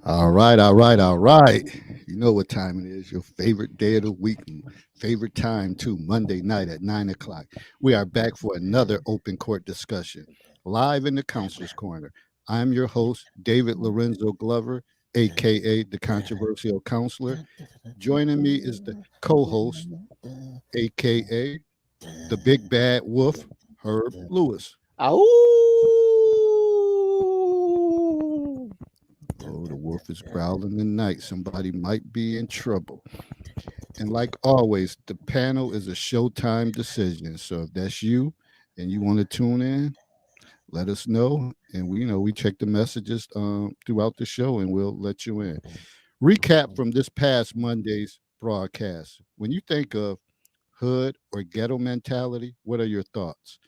All right, all right, all right. You know what time it is. Your favorite day of the week, favorite time too. Monday night at 9 o'clock. We are back for another open court discussion, live in the counselor's corner. I'm your host, David Lorenzo Glover, aka the controversial counselor. Joining me is the co-host, aka the big bad wolf, Herb Lewis. Ow! Oh, the wolf is growling tonight. Somebody might be in trouble. And like always, the panel is a showtime decision. So if that's you and you want to tune in, let us know. And we check the messages throughout the show and we'll let you in. Recap from this past Monday's broadcast. When you think of hood or ghetto mentality, what are your thoughts?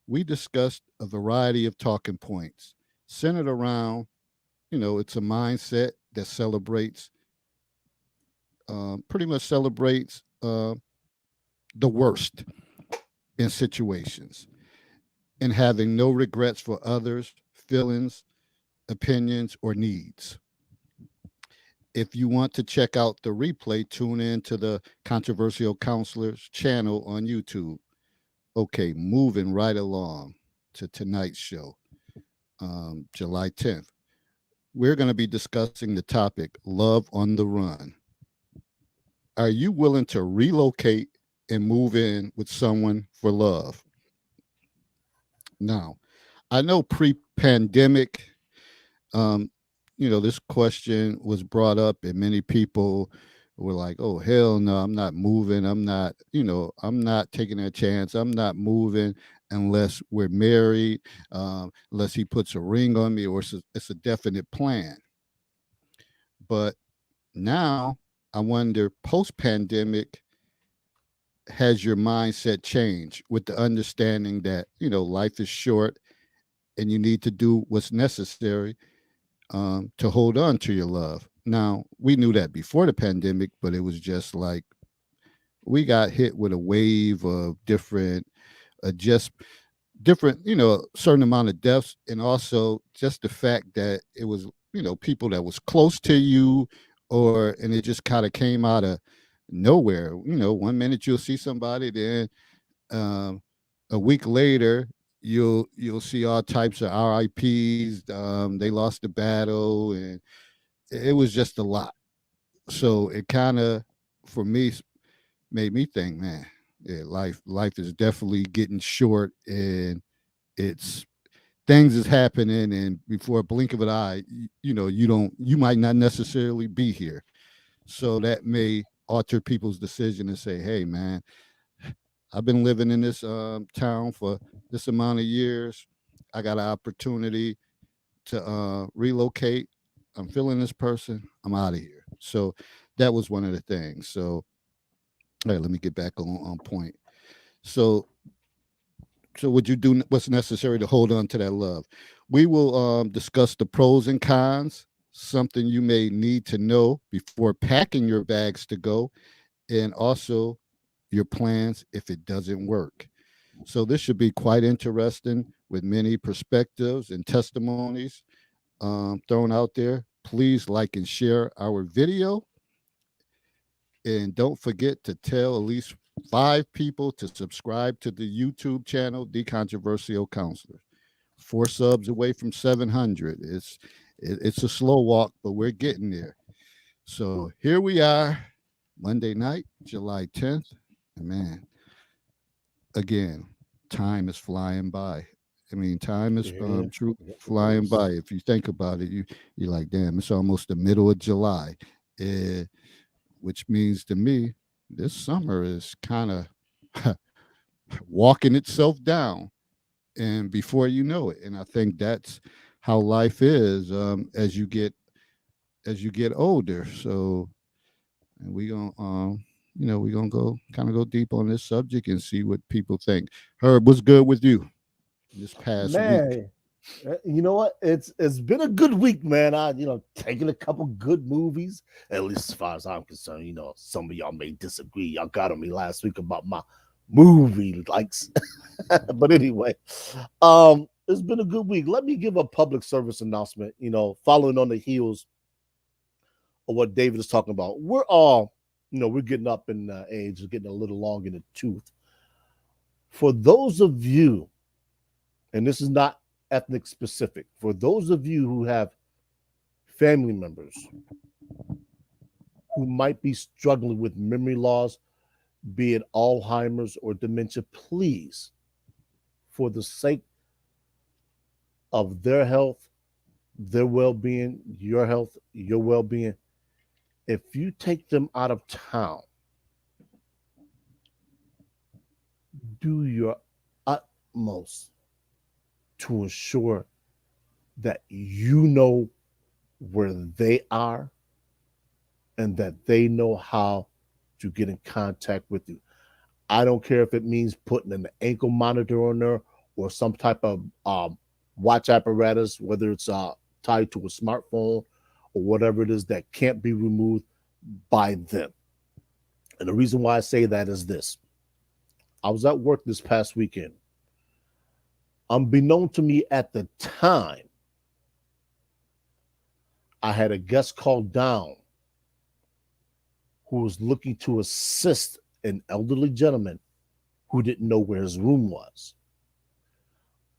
We discussed a variety of talking points centered around, it's a mindset that celebrates, pretty much celebrates the worst in situations and having no regrets for others, feelings, opinions, or needs. If you want to check out the replay, tune in to the Controversial Counselors channel on YouTube. Okay, moving right along to tonight's show, July 10th. We're going to be discussing the topic Love on the Run. Are you willing to relocate and move in with someone for love? Now, I know pre-pandemic, um, this question was brought up, and many people were like, "Oh hell no, I'm not moving. I'm not taking a chance. I'm not moving unless we're married, unless he puts a ring on me, or it's a definite plan." But now, I wonder, post-pandemic, has your mindset changed with the understanding that life is short and you need to do what's necessary to hold on to your love. Now, we knew that before the pandemic, but it was just like we got hit with a wave of just different, certain amount of deaths, and also just the fact that it was, people that was close to you, and it just kind of came out of nowhere. One minute you'll see somebody, then um, a week later you'll see all types of RIPs. They lost the battle, and it was just a lot. So it kind of, for me, made me think, man, yeah, life is definitely getting short, and it's things is happening, and before a blink of an eye, you might not necessarily be here. So that may alter people's decision and say, hey, man, I've been living in this town for this amount of years. I got an opportunity to relocate. I'm feeling this person. I'm out of here. So that was one of the things. So, all right, let me get back on point. So, would you do what's necessary to hold on to that love? We will discuss the pros and cons, something you may need to know before packing your bags to go, and also your plans if it doesn't work. So this should be quite interesting with many perspectives and testimonies thrown out there. Please like and share our video. And don't forget to tell at least 5 people to subscribe to the YouTube channel, The Controversial Counselor. 4 subs away from 700. It's a slow walk, but we're getting there. So here we are, Monday night, July 10th. And man, again, time is flying by. I mean, time is Yeah, true yes, it flying is. by. If you think about it, you're like, damn, it's almost the middle of July, uh, which means to me, this summer is kind of walking itself down, and before you know it, and I think that's how life is as you get older. So, and we gonna we gonna go deep on this subject and see what people think. Herb, what's good with you this past week? Man, you know what? It's been a good week, man. I taking a couple good movies. At least as far as I'm concerned, some of y'all may disagree. Y'all got on me last week about my movie likes, but anyway, um, it's been a good week. Let me give a public service announcement. Following on the heels of what David is talking about. We're all, we're getting up in age, getting a little long in the tooth. For those of you, and this is not ethnic specific, for those of you who have family members who might be struggling with memory loss, be it Alzheimer's or dementia, please, for the sake of their health, their well being, your health, your well being, if you take them out of town, do your utmost to ensure that you know where they are and that they know how to get in contact with you. I don't care if it means putting an ankle monitor on there or some type of watch apparatus, whether it's tied to a smartphone or whatever it is that can't be removed by them. And the reason why I say that is this. I was at work this past weekend. Unbeknown to me at the time, I had a guest called down who was looking to assist an elderly gentleman who didn't know where his room was.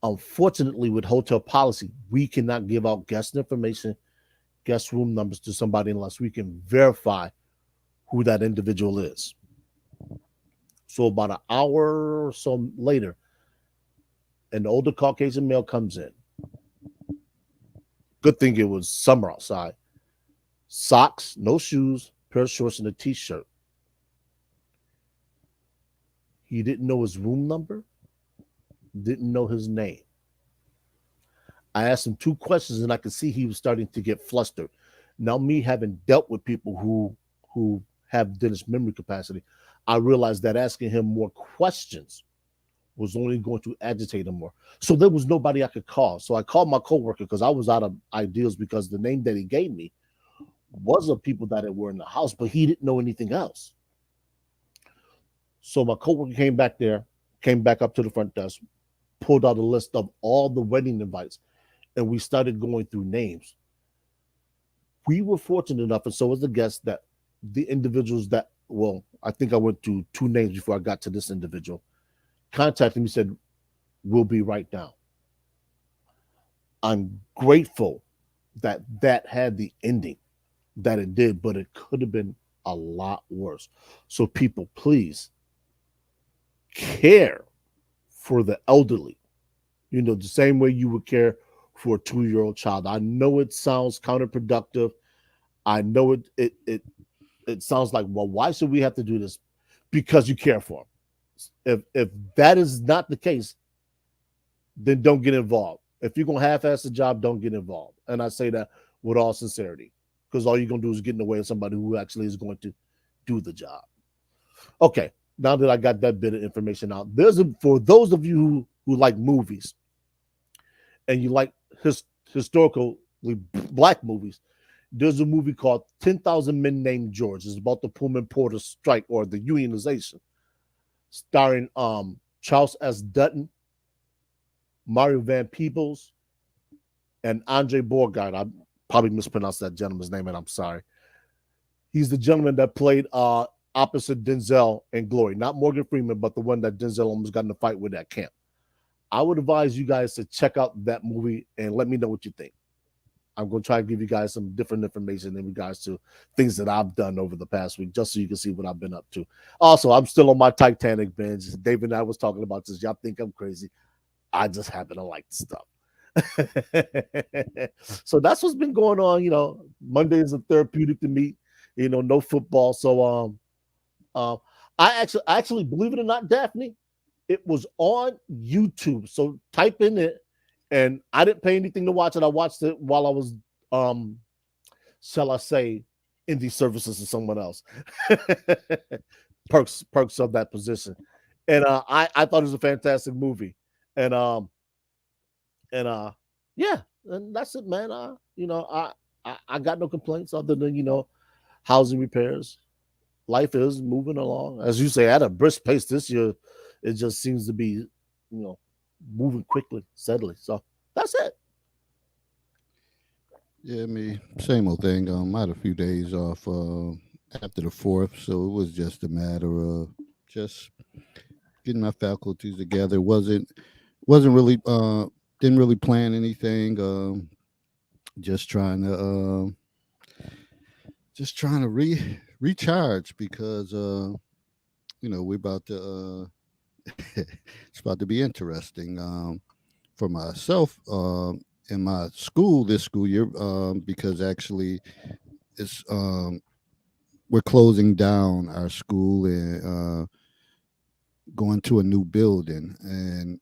Unfortunately, with hotel policy, we cannot give out guest information, guest room numbers to somebody unless we can verify who that individual is. So about an hour or so later, an older Caucasian male comes in. Good thing it was summer outside. Socks, no shoes, pair of shorts, and a t-shirt. He didn't know his room number, didn't know his name. I asked him two questions and I could see he was starting to get flustered. Now, me having dealt with people who have diminished memory capacity, I realized that asking him more questions was only going to agitate him more. So there was nobody I could call. So I called my coworker because I was out of ideas because the name that he gave me was of people that were in the house, but he didn't know anything else. So my coworker came back up to the front desk, pulled out a list of all the wedding invites, and we started going through names. We were fortunate enough, and so was the guest, that the individuals that, well, I think I went through two names before I got to this individual, contacted me, said, we'll be right down. I'm grateful that had the ending that it did, but it could have been a lot worse. So people, please care for the elderly, the same way you would care for a 2-year-old child. I know it sounds counterproductive. I know it sounds like, well, why should we have to do this? Because you care for them. If that is not the case, then don't get involved. If you're going to half-ass the job, don't get involved. And I say that with all sincerity, because all you're going to do is get in the way of somebody who actually is going to do the job. Okay, now that I got that bit of information out, for those of you who like movies and you like historically black movies, there's a movie called 10,000 Men Named George. It's about the Pullman Porter strike or the unionization, starring Charles S. Dutton, Mario Van Peebles, and Andre Borgard. I probably mispronounced that gentleman's name, and I'm sorry. He's the gentleman that played opposite Denzel in Glory. Not Morgan Freeman, but the one that Denzel almost got in a fight with at camp. I would advise you guys to check out that movie and let me know what you think. I'm going to try to give you guys some different information in regards to things that I've done over the past week, just so you can see what I've been up to. Also, I'm still on my Titanic binge. David and I was talking about this. Y'all think I'm crazy. I just happen to like the stuff. So that's what's been going on. Mondays are therapeutic to me. No football. So I actually, believe it or not, Daphne, it was on YouTube. So type in it, and I didn't pay anything to watch it. I watched it while I was, shall I say, in these services of someone else. perks of that position. And I thought it was a fantastic movie. And yeah, and that's it, man. I got no complaints other than housing repairs. Life is moving along, as you say, at a brisk pace this year. It just seems to be, moving quickly, steadily. So That's it. Yeah, me same old thing. I had a few days off after the fourth, so it was just a matter of just getting my faculties together. Wasn't really didn't really plan anything. Just trying to recharge because we're about to it's about to be interesting for myself in my school this school year because actually it's we're closing down our school and going to a new building, and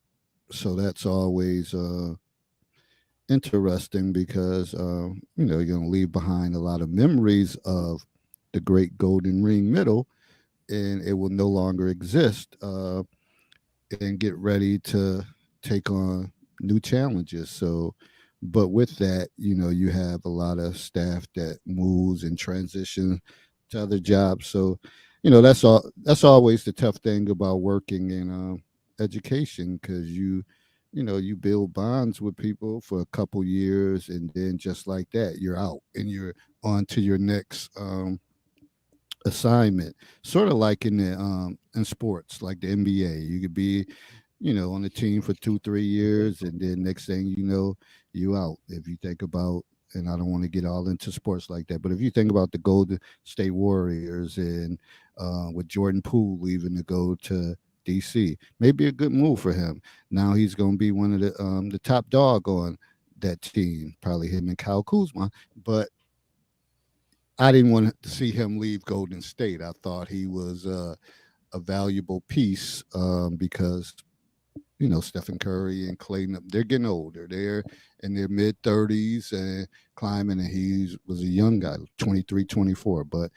so that's always interesting because you're going to leave behind a lot of memories of the great Golden Ring Middle, and it will no longer exist. And get ready to take on new challenges. So, but with that, you have a lot of staff that moves and transition to other jobs. So, that's all. That's always the tough thing about working in education because you build bonds with people for a couple years, and then just like that, you're out and you're on to your next assignment. Sort of like in sports, like the NBA. You could be on the team for 2 3 years, and then next thing you know, you out. If you think about, and I don't want to get all into sports like that, but if you think about the Golden State Warriors and with Jordan Poole leaving to go to DC, maybe a good move for him. Now he's going to be one of the top dog on that team, probably him and Kyle Kuzma. But I didn't want to see him leave Golden State. I thought he was a valuable piece because Stephen Curry and Clayton, they're getting older. They're in their mid 30s and climbing, and he was a young guy, 23, 24. But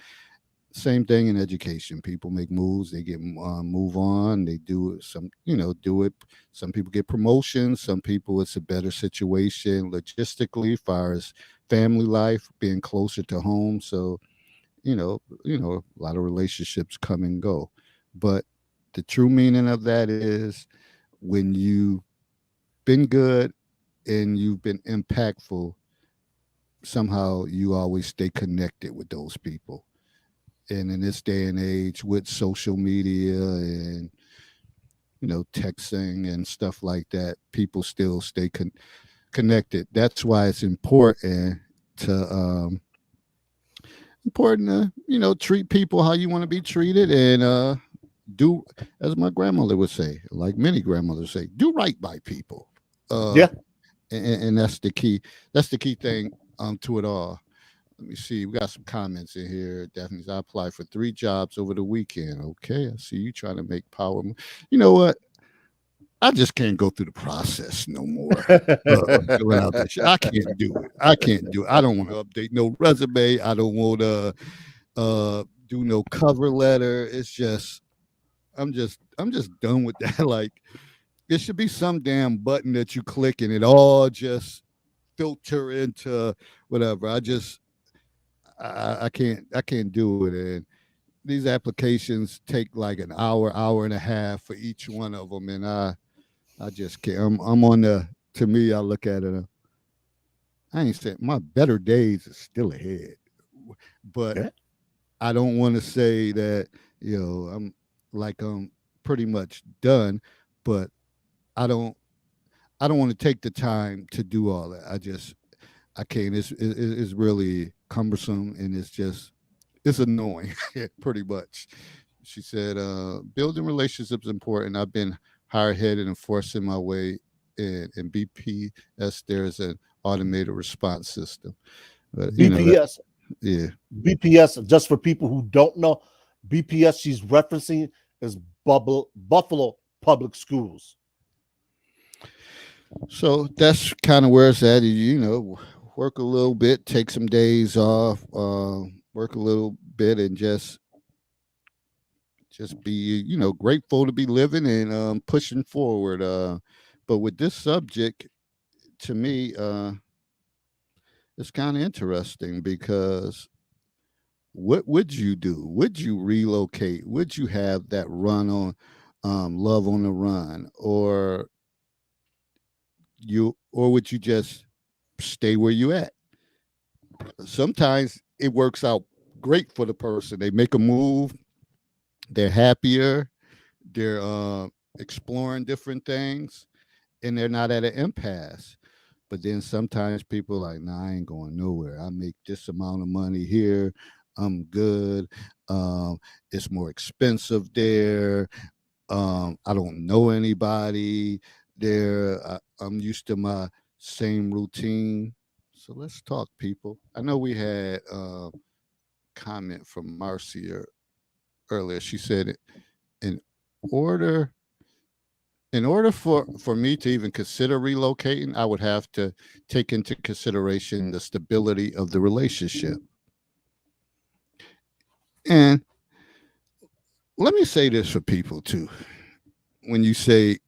same thing in education. People make moves, they get move on, they do some, do it. Some people get promotions, some people it's a better situation logistically, far as family life, being closer to home. So, a lot of relationships come and go. But the true meaning of that is when you've been good and you've been impactful, somehow you always stay connected with those people. And in this day and age with social media and texting and stuff like that, people still stay connected. That's why it's to important to treat people how you want to be treated, and do as my grandmother would say, like many grandmothers say, do right by people. uh Yeah. and that's the key. That's the key thing to it all. Let me see. We got some comments in here. Definitely, I applied for 3 jobs over the weekend. Okay, I see you trying to make power. You know what? I just can't go through the process no more. Filling out that shit. I can't do it. I can't do it. I don't want to update no resume. I don't want to do no cover letter. It's just I'm just done with that. Like it should be some damn button that you click and it all just filter into whatever. I can't do it. And these applications take like an hour and a half for each one of them, and I just can't. I'm on the. To me, I look at it. I ain't saying my better days are still ahead, but Yeah. I don't want to say that I'm like I'm pretty much done, but I don't I don't want to take the time to do all that. I can't. It's really cumbersome, and it's annoying, pretty much. She said, building relationships is important. I've been hard headed and forcing my way in BPS. There's an automated response system. But, BPS. yeah. BPS, just for people who don't know, BPS she's referencing is Buffalo Public Schools. So that's kind of where it's at. Work a little bit, take some days off, work a little bit, and just be grateful to be living and pushing forward. But with this subject, to me, it's kind of interesting because what would you do? Would you relocate? Would you have that run on love on the run, or would you just stay where you at? Sometimes it works out great for the person. They make a move, they're happier, they're exploring different things, and they're not at an impasse. But then sometimes people are like, nah, I ain't going nowhere. I make this amount of money here. I'm good. Um, it's more expensive there. I don't know anybody there. I'm used to my same routine. So let's talk, people. I know we had a comment from Marcia earlier. She said, in order for me to even consider relocating, I would have to take into consideration the stability of the relationship. And let me say this for people too. When you say,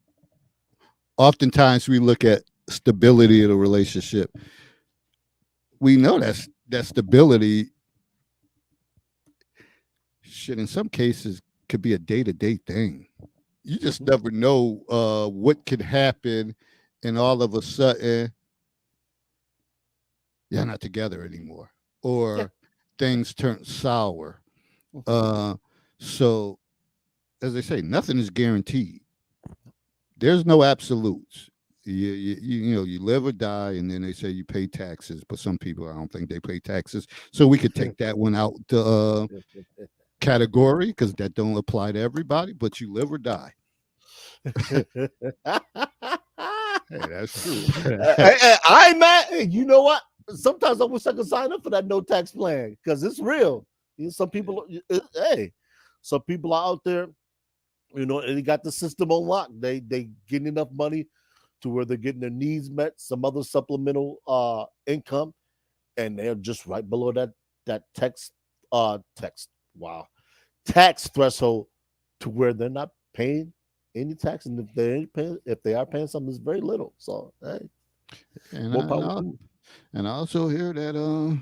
oftentimes we look at stability of the relationship, we know that stability should in some cases could be a day-to-day thing. You just Mhm. never know what could happen, and all of a sudden you're not together anymore, Yeah. or things turn sour. Mhm. Uh, so, as they say, nothing is guaranteed. There's no absolutes. You live or die, and then they say you pay taxes. But some people, I don't think they pay taxes. So we could take that one out the category because that don't apply to everybody. But you live or die. Hey, that's true. I mad. Hey, you know what? Sometimes I wish I could sign up for that no tax plan because it's real. Some people, hey, some people are out there, and they got the system on lock. They getting enough money to where they're getting their needs met, some other supplemental income, and they're just right below that text wow tax threshold to where they're not paying any tax, and if they are paying something, it's very little. So hey, and more I, and power I to and I also hear that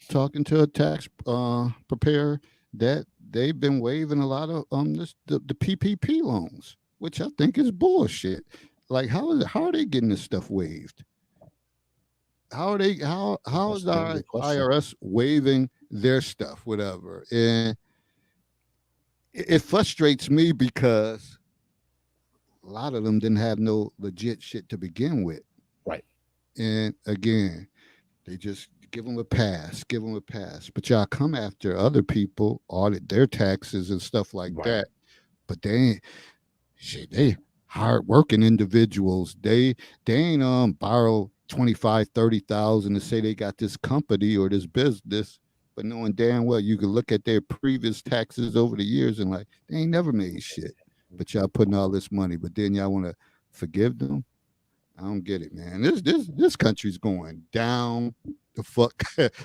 talking to a tax preparer, that they've been waiving a lot of the PPP loans, which I think is bullshit. Like how are they getting this stuff waived? How are they how That's is a damn our good question. IRS waiving their stuff, whatever? And it frustrates me because a lot of them didn't have no legit shit to begin with. Right, And again, they just give them a pass, give them a pass. But y'all come after other people, audit their taxes and stuff like right, that. But they ain't shit. They hardworking individuals. They ain't borrow 25, 30,000 to say they got this company or this business, but knowing damn well you can look at their previous taxes over the years and like they ain't never made shit. But y'all putting all this money, but then y'all want to forgive them. I don't get it, man. This country's going down the fuck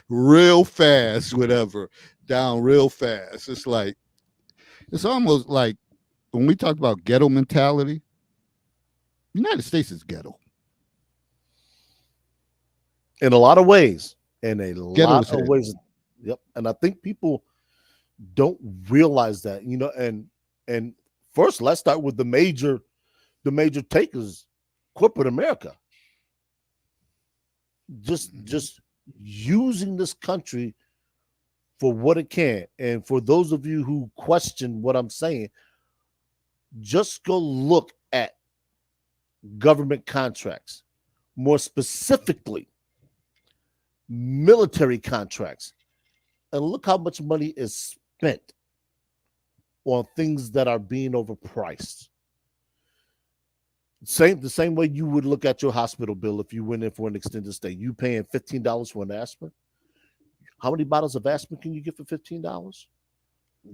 real fast, whatever. Down real fast. It's like it's almost like when we talk about ghetto mentality, United States is ghetto. in a lot of ways, in a Ghetto lot as of hell. ways. Yep, and I think people don't realize that. And first, let's start with the major takers, corporate America, Mhm. just using this country for what it can. And for those of you who question what I'm saying, just go look at government contracts, more specifically military contracts, and look how much money is spent on things that are being overpriced. The same way you would look at your hospital bill if you went in for an extended stay. You paying $15 for an aspirin. How many bottles of aspirin can you get for $15?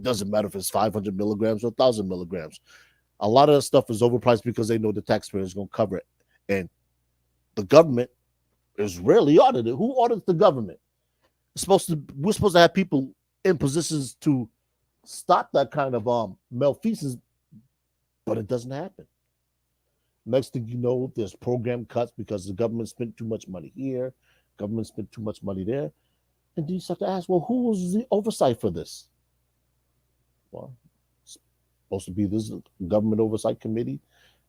Doesn't matter if it's 500 milligrams or 1,000 milligrams. A lot of that stuff is overpriced because they know the taxpayer is going to cover it, and the government is rarely audited. Who audits the government? We're supposed to have people in positions to stop that kind of malfeasance, but it doesn't happen. Next thing you know, there's program cuts because the government spent too much money here, government spent too much money there. And then you have to ask, well, who was the oversight for this? Well, it's supposed to be this government oversight committee,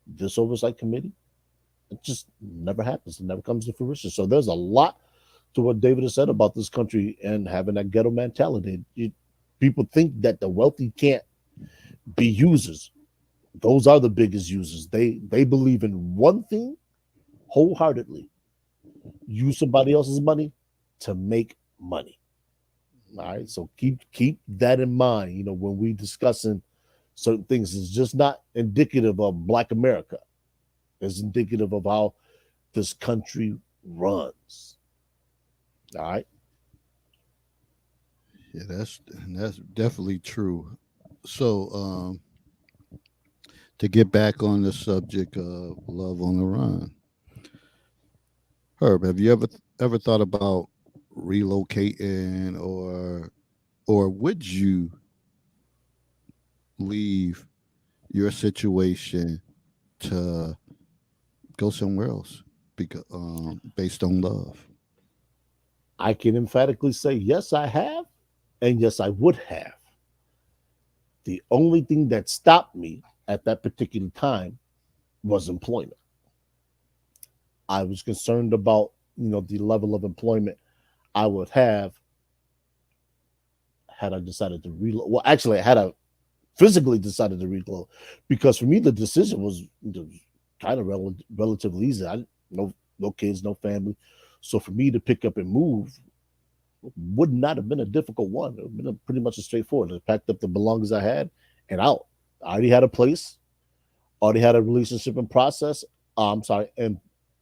this oversight committee. It just never happens. It never comes to fruition. So there's a lot to what David has said about this country and having that ghetto mentality. People think that the wealthy can't be users. Those are the biggest users. They believe in one thing wholeheartedly: use somebody else's money to make money. All right, so keep that in mind. When we discussing certain things, it's just not indicative of Black America. It's indicative of how this country runs. All right. Yeah, that's definitely true. So, to get back on the subject of love on the run, Herb, have you ever thought about relocating, or would you leave your situation to go somewhere else because based on love? I can emphatically say yes, I have, and yes, I would have. The only thing that stopped me at that particular time was employment. I was concerned about the level of employment I would have had I decided to reload. Well, actually, had I physically decided to reload, because for me the decision was kind of relatively easy. I no kids, no family, so for me to pick up and move would not have been a difficult one. It would have been pretty much a straightforward. I packed up the belongings I had and out. I already had a place, already had a relationship in process. I'm sorry, and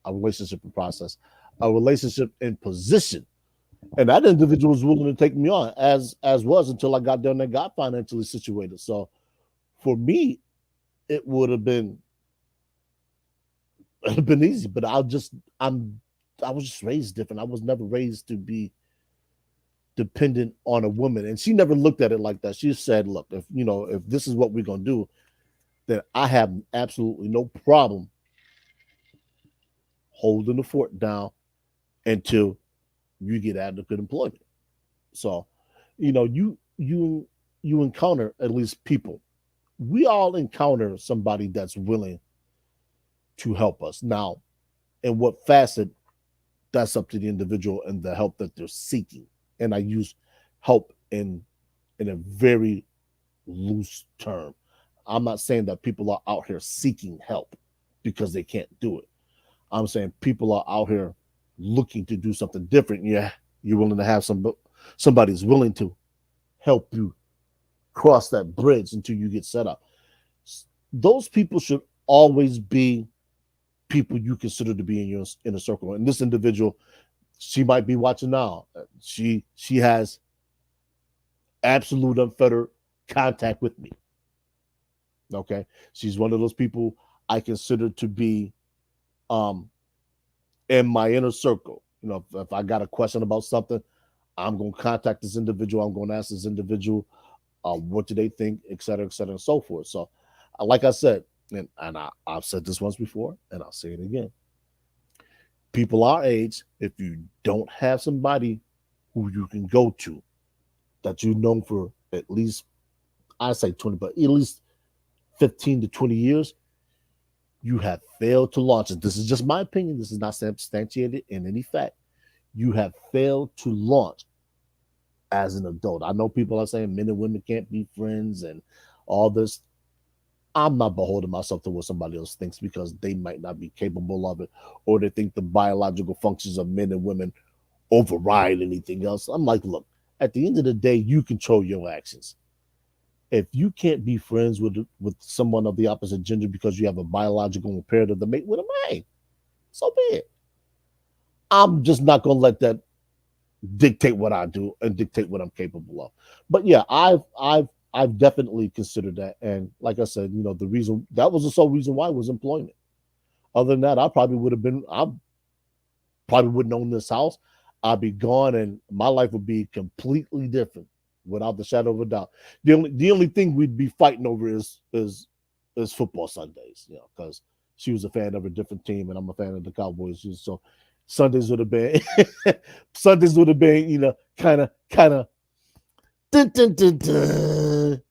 a relationship in process, a relationship in position, and that individual was willing to take me on as was until I got down and got financially situated. So for me, it would have been easy, but I was just raised different. I was never raised to be dependent on a woman, and she never looked at it like that. She said, "Look, if this is what we're gonna do, then I have absolutely no problem holding the fort down until you get adequate employment." So, you encounter at least people. We all encounter somebody that's willing to help us. Now, in what facet, that's up to the individual and the help that they're seeking. And I use help in a very loose term. I'm not saying that people are out here seeking help because they can't do it. I'm saying people are out here looking to do something different. Yeah, you're willing to have somebody's willing to help you cross that bridge until you get set up. Those people should always be people you consider to be in your inner circle. And this individual, she might be watching now. She has absolute unfettered contact with me. Okay, she's one of those people I consider to be um in my inner circle. If I got a question about something, I'm going to contact this individual. I'm going to ask this individual, what do they think, et cetera, and so forth. So, like I said, I've said this once before, and I'll say it again. People our age, if you don't have somebody who you can go to that you've known for at least, I say 20, but at least 15 to 20 years, you have failed to launch it. This is just my opinion. This is not substantiated in any fact. You have failed to launch as an adult. I know people are saying men and women can't be friends and all this. I'm not beholding myself to what somebody else thinks because they might not be capable of it, or they think the biological functions of men and women override anything else. I'm like, look, at the end of the day, you control your actions. If you can't be friends with someone of the opposite gender because you have a biological imperative to mate with them, hey, so be it. I'm just not gonna let that dictate what I do and dictate what I'm capable of. But yeah, I've definitely considered that. And like I said, the reason that was the sole reason why was employment. Other than that, I probably wouldn't own this house. I'd be gone and my life would be completely different without the shadow of a doubt. The only thing we'd be fighting over is football Sundays, because she was a fan of a different team and I'm a fan of the Cowboys. So Sundays would have been Sundays would have been, kind of dun, dun, dun, dun.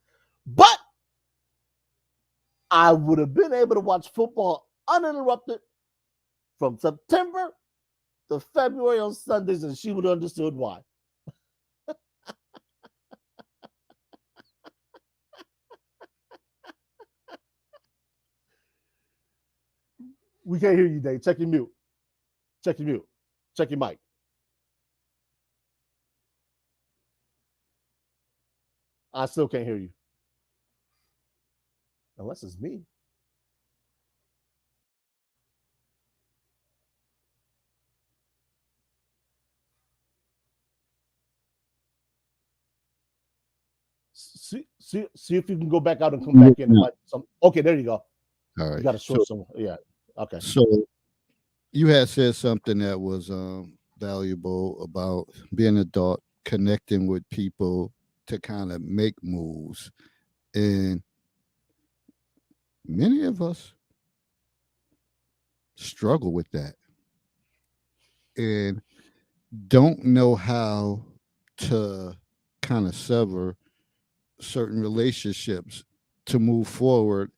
But I would have been able to watch football uninterrupted from September to February on Sundays, and she would have understood why. We can't hear you, Dave. Check your mute. Check your mute. Check your mic. I still can't hear you. Unless it's me. See if you can go back out and come back in. Okay, there you go. All You right. got a short somewhere. Yeah. Okay. So you had said something that was valuable about being an adult, connecting with people to kind of make moves, and many of us struggle with that and don't know how to kind of sever certain relationships to move forward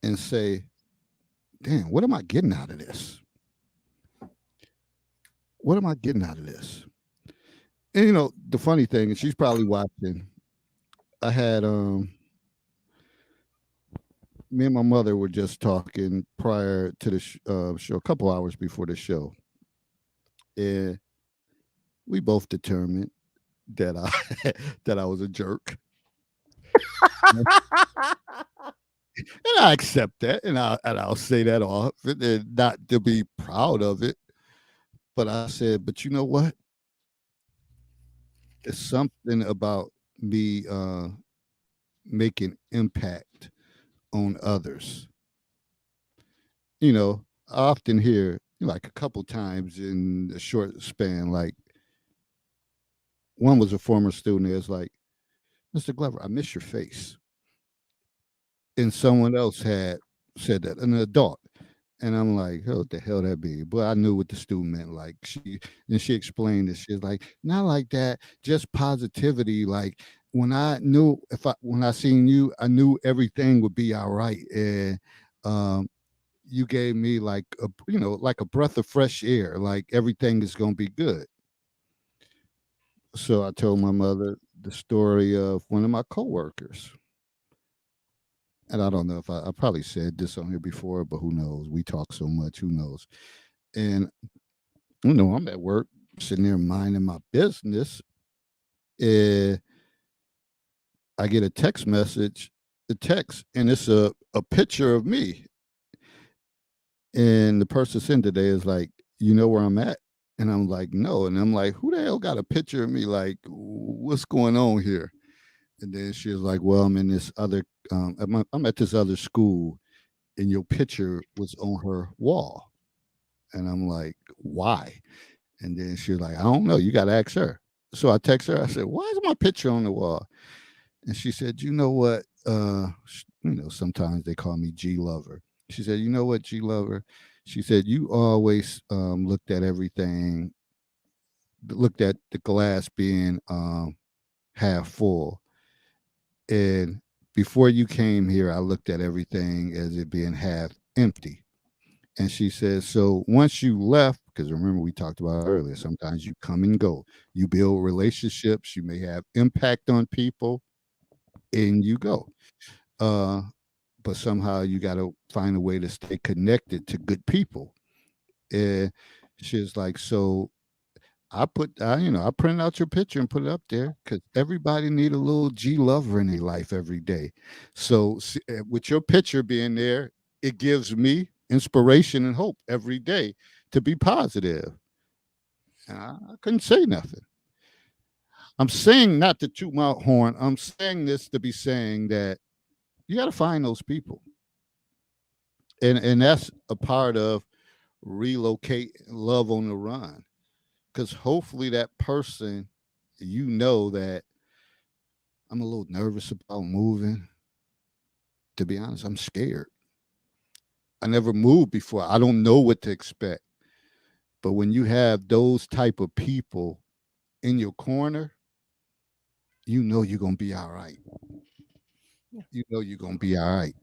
and say, damn, what am I getting out of this? What am I getting out of this? And the funny thing is she's probably watching. I had me and my mother were just talking prior to the show, a couple hours before the show, and we both determined that I that I was a jerk, and I accept that, and I'll say that off, and not to be proud of it. But I said, but you know what? It's something about me making impact on others. I often hear like a couple times in a short span, like one was a former student is like, Mr. Glover, I miss your face. And someone else had said that, an adult. And I'm like, oh, what the hell that be? But I knew what the student meant. Like she explained it. She's like, not like that, just positivity. Like when I seen you, I knew everything would be all right. And you gave me like like a breath of fresh air. Like everything is gonna be good. So I told my mother the story of one of my coworkers. And I don't know if I probably said this on here before, but who knows? We talk so much, who knows? And I'm at work, sitting there minding my business, and I get a text message, and it's a picture of me. And the person sent today is like, you know where I'm at? And I'm like, no. And I'm like, who the hell got a picture of me? Like, what's going on here? And then she was like, well, I'm in this other, I'm at this other school, and your picture was on her wall. And I'm like, why? And then she was like, I don't know. You got to ask her. So I text her. I said, why is my picture on the wall? And she said, you know what? Sometimes they call me G Lover. She said, you know what, G Lover? She said, you always looked at the glass being half full. And before you came here, I looked at everything as it being half empty. And she says, so once you left, because remember we talked about earlier, sometimes you come and go. You build relationships, you may have impact on people, and you go. Uh, but somehow you got to find a way to stay connected to good people. And she's like, so I printed out your picture and put it up there because everybody need a little G lover in their life every day. So with your picture being there, it gives me inspiration and hope every day to be positive. And I couldn't say nothing. I'm saying not to toot my horn. I'm saying this to be saying that you got to find those people, and that's a part of relocate love on the run because hopefully that person that I'm a little nervous about moving. To be honest, I'm scared. I never moved before. I don't know what to expect. But when you have those type of people in your corner, you know you're gonna be all right. You know you're gonna be all right.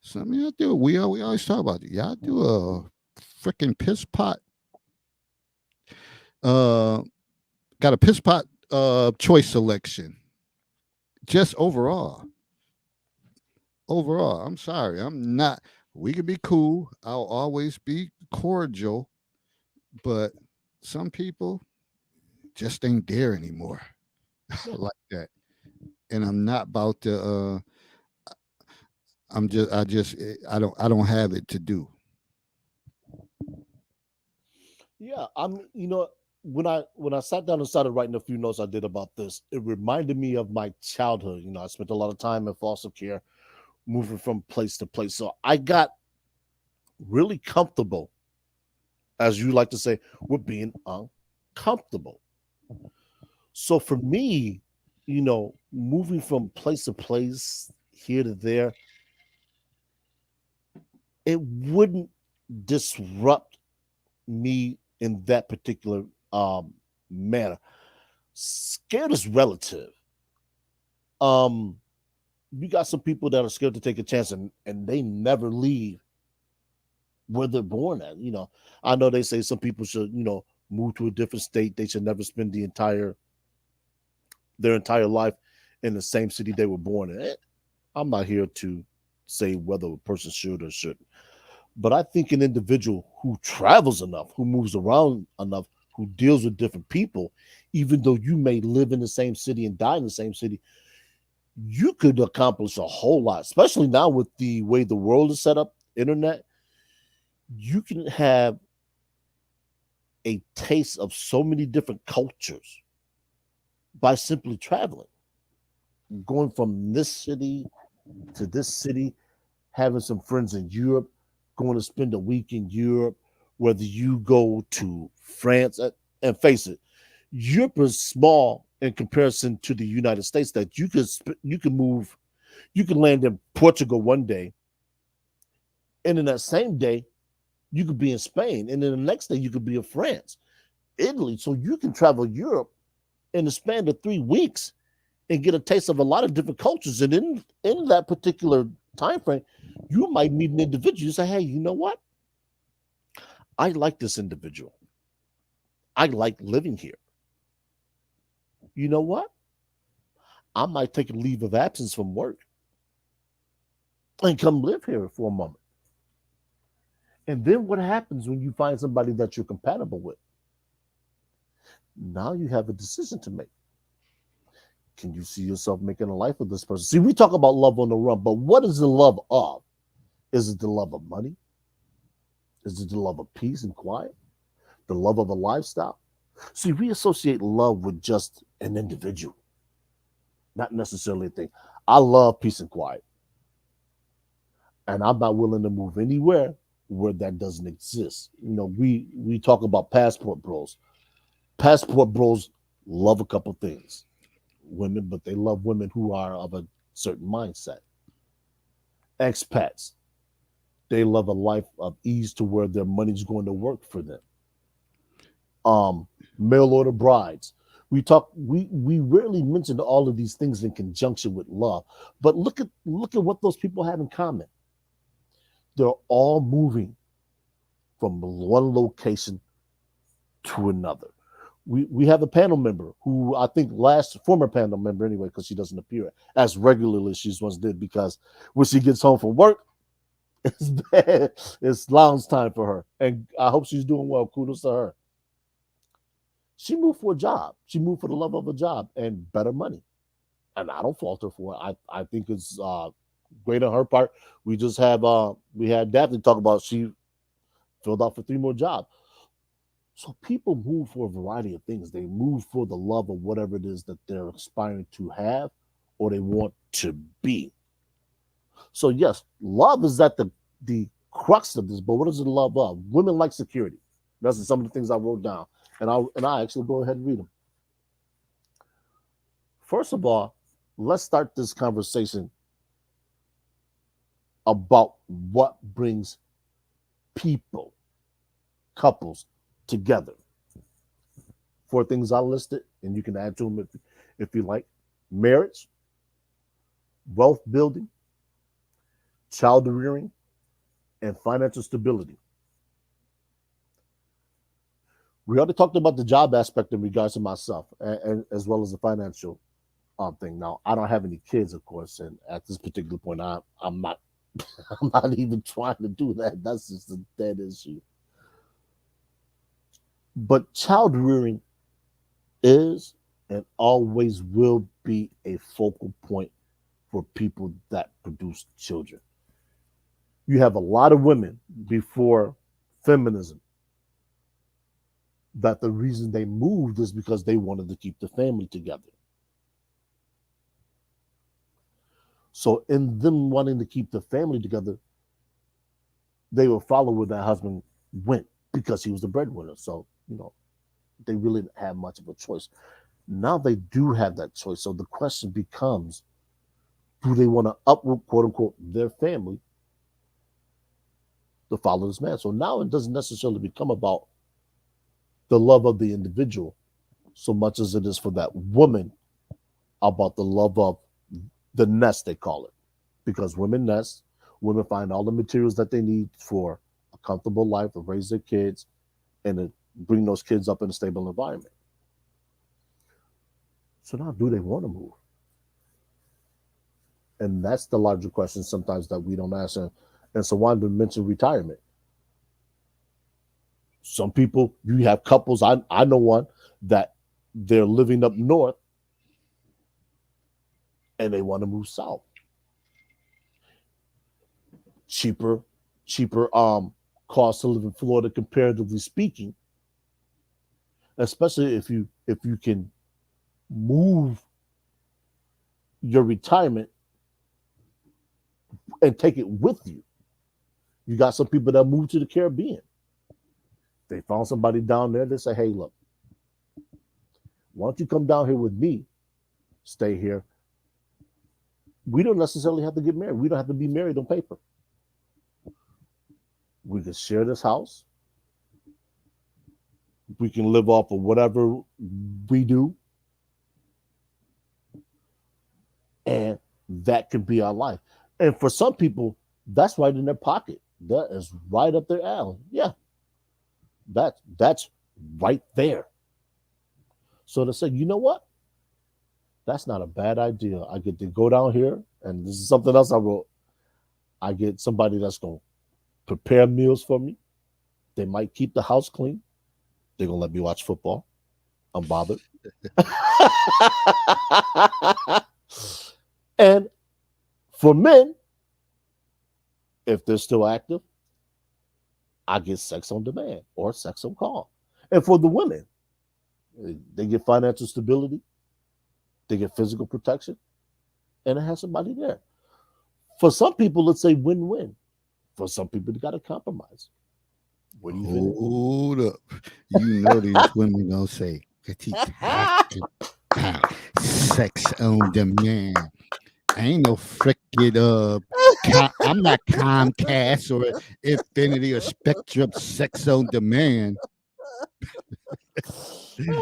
Some of y'all do. We always talk about it. Y'all do a freaking piss pot. Uh, got a piss pot choice selection. Just overall, overall. I'm sorry. I'm not. We can be cool. I'll always be cordial, but some people just ain't there anymore Yeah. like that. And I'm not about to. I'm just. I just. I don't have it to do. Yeah, when I sat down and started writing a few notes I did about this, it reminded me of my childhood. I spent a lot of time in foster care, moving from place to place. So I got really comfortable, as you like to say, with being uncomfortable. So for me, moving from place to place, here to there, it wouldn't disrupt me in that particular manner. Scared is relative. Um, you got some people that are scared to take a chance, and they never leave where they're born at. I know they say some people should, move to a different state. They should never spend their entire life in the same city they were born in. I'm not here to say whether a person should or shouldn't, but I think an individual who travels enough, who moves around enough, who deals with different people, even though you may live in the same city and die in the same city, you could accomplish a whole lot, especially now with the way the world is set up, internet. You can have a taste of so many different cultures by simply traveling, going from this city to this city, having some friends in Europe, going to spend a week in Europe, whether you go to France, and face it, Europe is small in comparison to the United States. That you can move, you can land in Portugal one day, and in that same day you could be in Spain, and then the next day you could be in France, Italy. So you can travel Europe in the span of 3 weeks and get a taste of a lot of different cultures. And in that particular time frame, you might meet an individual. You say, "Hey, you know what? I like this individual. I like living here. You know what? I might take a leave of absence from work and come live here for a moment." And then what happens when you find somebody that you're compatible with? Now you have a decision to make. Can you see yourself making a life with this person? See, we talk about love on the run, but what is the love of? Is it the love of money? Is it the love of peace and quiet? The love of a lifestyle? See, we associate love with just an individual, not necessarily a thing. I love peace and quiet, and I'm not willing to move anywhere where that doesn't exist. We talk about passport bros. Passport bros love a couple things, women, but they love women who are of a certain mindset. Expats, they love a life of ease to where their money's going to work for them. Um, Mail order brides. We rarely mention all of these things in conjunction with love, but look at what those people have in common. They're all moving from one location to another. We have a panel member who I think last former panel member anyway, because she doesn't appear as regularly as she once did, because when she gets home from work, it's bad. It's lounge time for her, and I hope she's doing well. Kudos to her. She moved for a job. She moved for the love of a job and better money, and I don't fault her for it. I think it's great on her part. We had Daphne talk about she filled out for 3 more jobs. So people move for a variety of things. They move for the love of whatever it is that they're aspiring to have or they want to be. So yes, love is at the crux of this. But what is the love of? Women like security. That's some of the things I wrote down, and I actually go ahead and read them. First of all, let's start this conversation about what brings people, couples together. 4 things I listed, and you can add to them if you like: marriage, wealth building, child rearing, and financial stability. We already talked about the job aspect in regards to myself, and as well as the financial thing. Now, I don't have any kids, of course, and at this particular point, I'm not I'm not even trying to do that. That's just a dead issue. But child rearing is and always will be a focal point for people that produce children. You have a lot of women before feminism that the reason they moved is because they wanted to keep the family together. So, in them wanting to keep the family together, they will follow where that husband went because he was the breadwinner. So, they really didn't have much of a choice. Now they do have that choice. So the question becomes, do they want to uproot, quote unquote, their family to follow this man? So now it doesn't necessarily become about the love of the individual so much as it is for that woman about the love of the nest, they call it. Because women nest, women find all the materials that they need for a comfortable life to raise their kids and to bring those kids up in a stable environment. So now, do they want to move? And that's the larger question sometimes that we don't ask. And so, Wanda mentioned retirement. Some people, you have couples. I know one that they're living up north and they want to move south. Cheaper, cheaper cost to live in Florida comparatively speaking. Especially if you can move your retirement and take it with you. You got some people that move to the Caribbean. They found somebody down there. They say, "Hey, look, why don't you come down here with me? Stay here. We don't necessarily have to get married. We don't have to be married on paper. We can share this house. We can live off of whatever we do, and that can be our life." And for some people, that's right in their pocket. That is right up their alley. Yeah, that's right there. So to say, you know what? That's not a bad idea. I get to go down here, and this is something else I wrote. I get somebody that's going to prepare meals for me. They might keep the house clean. They're going to let me watch football. I'm bothered. And for men, if they're still active, I get sex on demand or sex on call. And for the women, they get financial stability, they get physical protection, and it has somebody there. For some people, let's say win-win. For some people, they got to compromise. Where do you fit in? Hold up. You know these women gonna say, "Petite active, sex on demand." I ain't no frickin' I'm not Comcast or Infinity or Spectrum. Sex on demand. You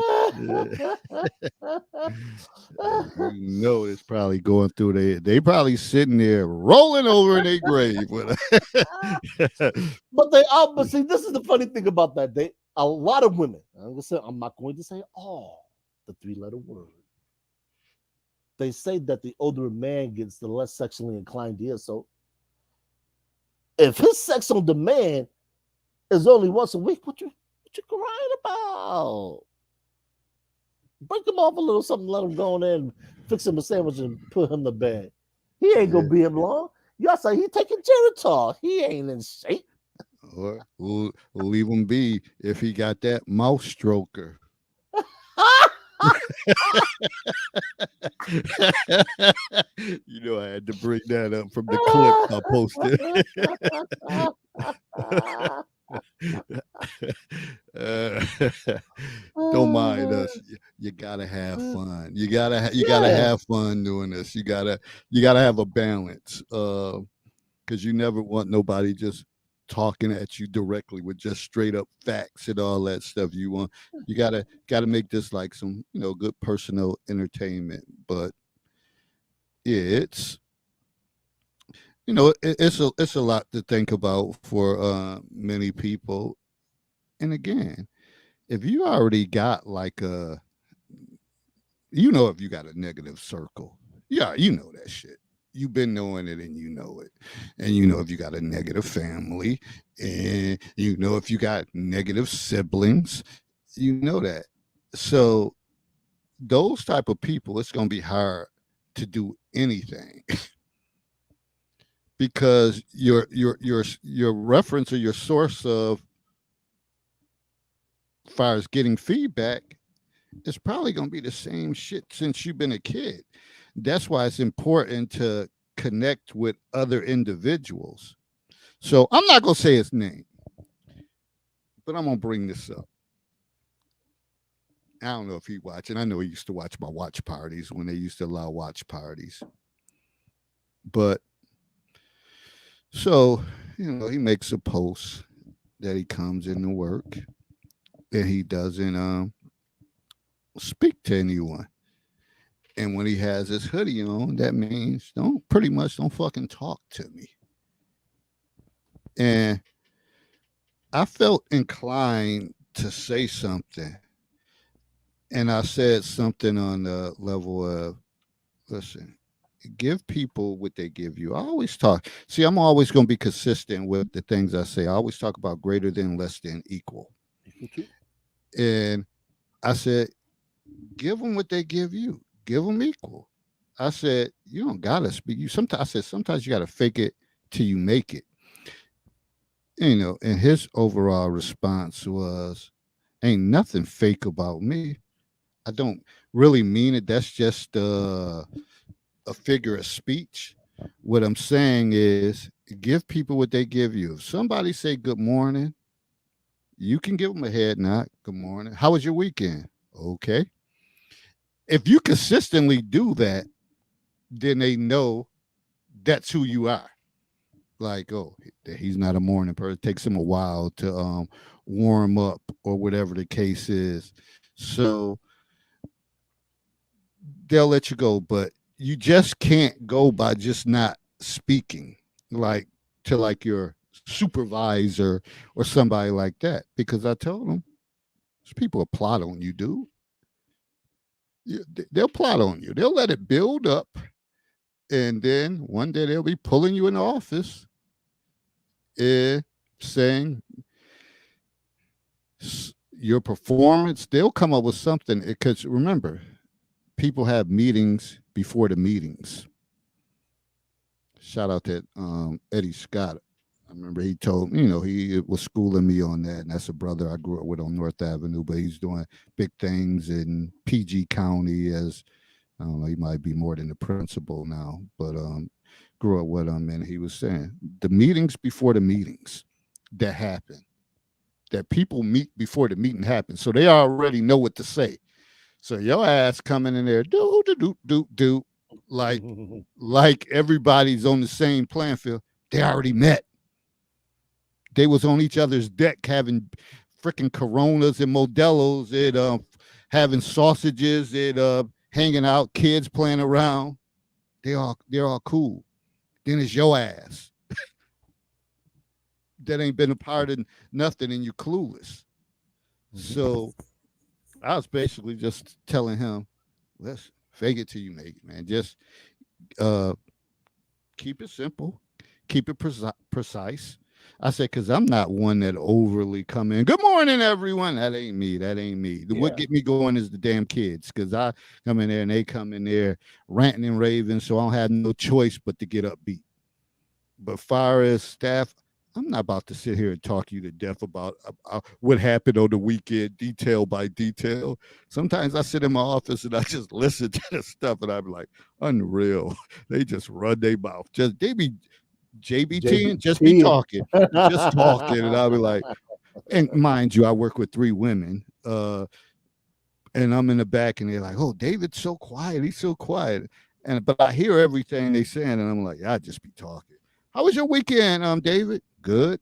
know it's probably going through they probably sitting there rolling over in their grave with But they are. But see, this is the funny thing about that. A lot of women. I'm not going to say all the three-letter word. They say that the older a man gets, the less sexually inclined he is. So if his sex on demand is only once a week, what you crying about? Break him off a little something, let him go in there and fix him a sandwich and put him to bed. He ain't gonna yeah. be him long. Y'all say he taking Geritol. He ain't in shape. Or we'll leave him be if he got that mouth stroker. You know, I had to bring that up from the clip I posted. uh, don't mind us. You gotta have fun. You gotta Yeah. have fun doing this. You gotta have a balance. Because you never want nobody just talking at you directly with just straight up facts and all that stuff. You gotta make this like some good personal entertainment. But yeah, it's a lot to think about for many people. And again, if you already got like if you got a negative circle, yeah, you know that shit. You've been knowing it and you know it. And you know if you got a negative family and you know if you got negative siblings, you know that. So those type of people, it's gonna be hard to do anything because your reference or your source of far as getting feedback is probably going to be the same shit since you've been a kid. That's why it's important to connect with other individuals. So I'm not going to say his name, but I'm going to bring this up. I don't know if he watching. I know he used to watch my watch parties when they used to allow watch parties. But so, he makes a post that he comes into work and he doesn't speak to anyone. And when he has his hoodie on, that means don't fucking talk to me. And I felt inclined to say something. And I said something on the level of, listen, give people what they give you. I always talk. See, I'm always going to be consistent with the things I say. I always talk about greater than, less than, equal. Equal to. And I said, give them what they give you. Give them equal. I said, you don't gotta speak. Sometimes you gotta fake it till you make it. And his overall response was, ain't nothing fake about me. I don't really mean it. That's just a figure of speech. What I'm saying is give people what they give you. If somebody say good morning, you can give them a head nod. Good morning. How was your weekend? Okay. If you consistently do that, then they know that's who you are. Like, oh, he's not a morning person. It takes him a while to warm up or whatever the case is. So they'll let you go, but you just can't go by just not speaking like to like your supervisor or somebody like that. Because I told them, there's people will plot on you, dude. They'll plot on you. They'll let it build up, and then one day they'll be pulling you in the office and saying your performance. They'll come up with something because remember, people have meetings before the meetings. Shout out to Eddie Scott. I remember he told me, he was schooling me on that, and that's a brother I grew up with on North Avenue, but he's doing big things in PG County as I don't know, he might be more than the principal now, but grew up with him, and he was saying the meetings before the meetings that happen, that people meet before the meeting happens, so they already know what to say. So your ass coming in there, do, like like everybody's on the same playing field. They already met. They was on each other's deck having freaking Coronas and Modelos and having sausages and hanging out, kids playing around. They're all cool. Then it's your ass that ain't been a part of nothing and you clueless. So I was basically just telling him, let's fake it till you make it, man. Just uh, keep it simple, keep it precise. I said, because I'm not one that overly come in. Good morning, everyone. That ain't me. That ain't me. What get me going is the damn kids, because I come in there and they come in there ranting and raving, so I don't have no choice but to get upbeat. But far as staff, I'm not about to sit here and talk you to death about what happened on the weekend, detail by detail. Sometimes I sit in my office and I just listen to the stuff, and I'm like, unreal. They just run their mouth. They be JBT and just be talking, just talking, and I'll be like, and mind you, I work with 3 women, and I'm in the back, and they're like, "Oh, David's so quiet. He's so quiet." But I hear everything they saying, and I'm like, "I just be talking." How was your weekend, David? Good.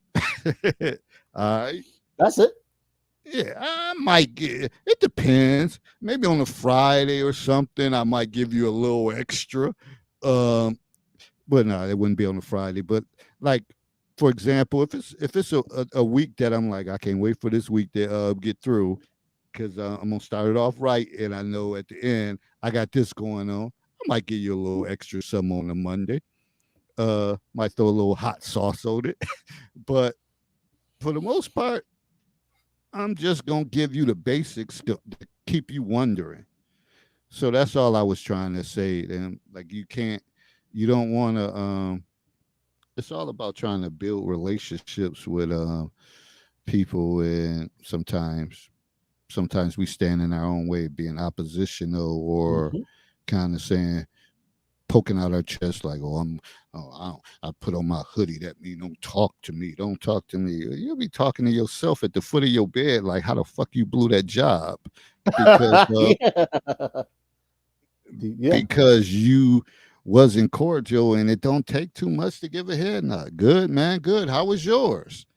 All right. That's it. Yeah, I might get. It depends. Maybe on a Friday or something, I might give you a little extra. Um, But no, it wouldn't be on a Friday. But like, for example, if it's a week that I'm like, I can't wait for this week to get through, because I'm gonna start it off right, and I know at the end I got this going on. I might give you a little extra some on a Monday. Might throw a little hot sauce on it, but for the most part, I'm just gonna give you the basics to keep you wondering. So that's all I was trying to say. And like, you don't want to. It's all about trying to build relationships with people, and sometimes we stand in our own way, being oppositional or Mm-hmm. kind of saying, poking out our chest like, oh, I put on my hoodie. That mean don't talk to me. Don't talk to me. You'll be talking to yourself at the foot of your bed, like how the fuck you blew that job because Yeah. Yeah. because you wasn't cordial, and it don't take too much to give a head nod. Good, man, good. How was yours?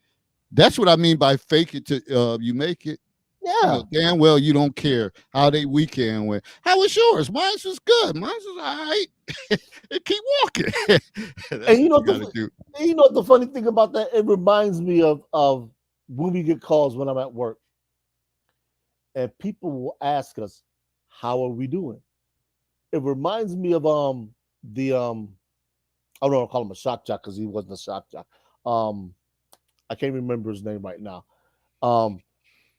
That's what I mean by fake it to you make it. You know Yeah. damn well you don't care how they weekend went. How was yours? Mine's was good. Mine's was all right. And keep walking. And That's what you got to do. the funny thing about that, it reminds me of when we get calls when I'm at work, and people will ask us, "How are we doing?" It reminds me of the I don't want to call him a shock jock because he wasn't a shock jock. Um, I can't remember his name right now. Um,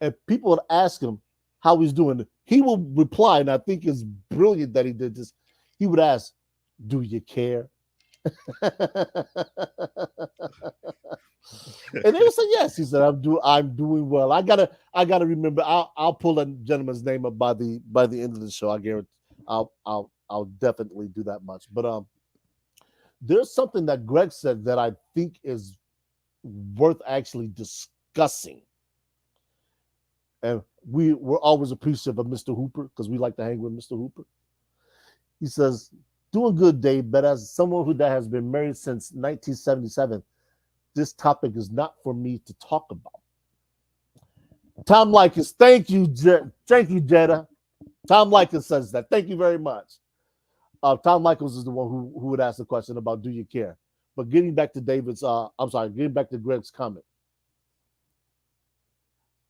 and people would ask him how he's doing. He will reply, and I think it's brilliant that he did this. He would ask, "Do you care?" And they would say yes. He said, I'm doing well. I gotta remember. I'll pull that gentleman's name up by the end of the show. I guarantee I'll definitely do that much. But there's something that Greg said that I think is worth actually discussing. And we're always appreciative of Mr. Hooper because we like to hang with Mr. Hooper. He says, "Doing good, Dave, but as someone that has been married since 1977, this topic is not for me to talk about." Tom Likens, thank you, Jetta. Tom Likens says that. Thank you very much. Tom Michaels is the one who would ask the question about do you care? But getting back to getting back to Greg's comment.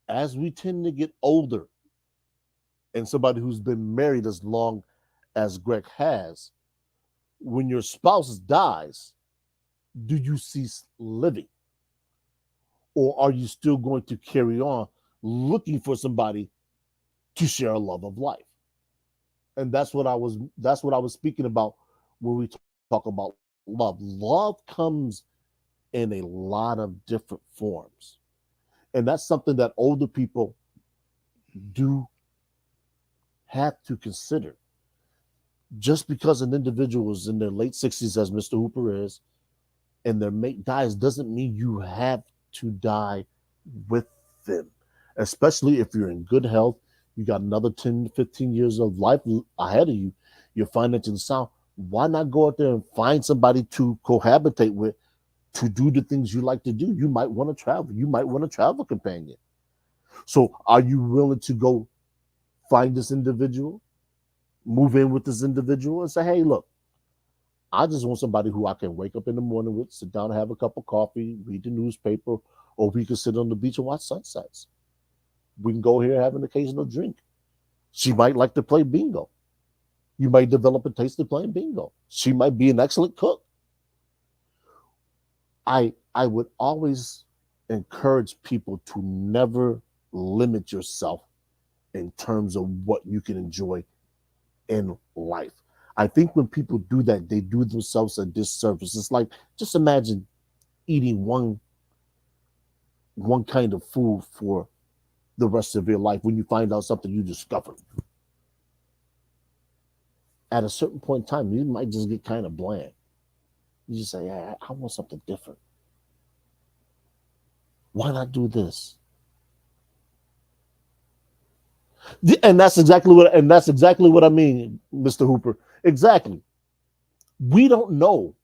As we tend to get older, and somebody who's been married as long as Greg has, when your spouse dies, do you cease living? Or are you still going to carry on looking for somebody to share a love of life? And that's what I was speaking about when we talk about love. Love comes in a lot of different forms. And that's something that older people do have to consider. Just because an individual is in their late 60s, as Mr. Hooper is, and their mate dies, doesn't mean you have to die with them. Especially if you're in good health, you got another 10 to 15 years of life ahead of you, you're financially sound. Why not go out there and find somebody to cohabitate with, to do the things you like to do? You might want to travel. You might want a travel companion. So are you willing to go find this individual, move in with this individual, and say, hey, look, I just want somebody who I can wake up in the morning with, sit down and have a cup of coffee, read the newspaper, or we can sit on the beach and watch sunsets. We can go here and have an occasional drink. She might like to play bingo. You might develop a taste of playing bingo. She might be an excellent cook. I would always encourage people to never limit yourself in terms of what you can enjoy in life. I think when people do that, they do themselves a disservice. It's like, just imagine eating one kind of food for the rest of your life. When you find out something you discovered, at a certain point in time, you might just get kind of bland. You just say, yeah, I want something different. Why not do this? And that's exactly what I mean, Mr. Hooper. Exactly. We don't know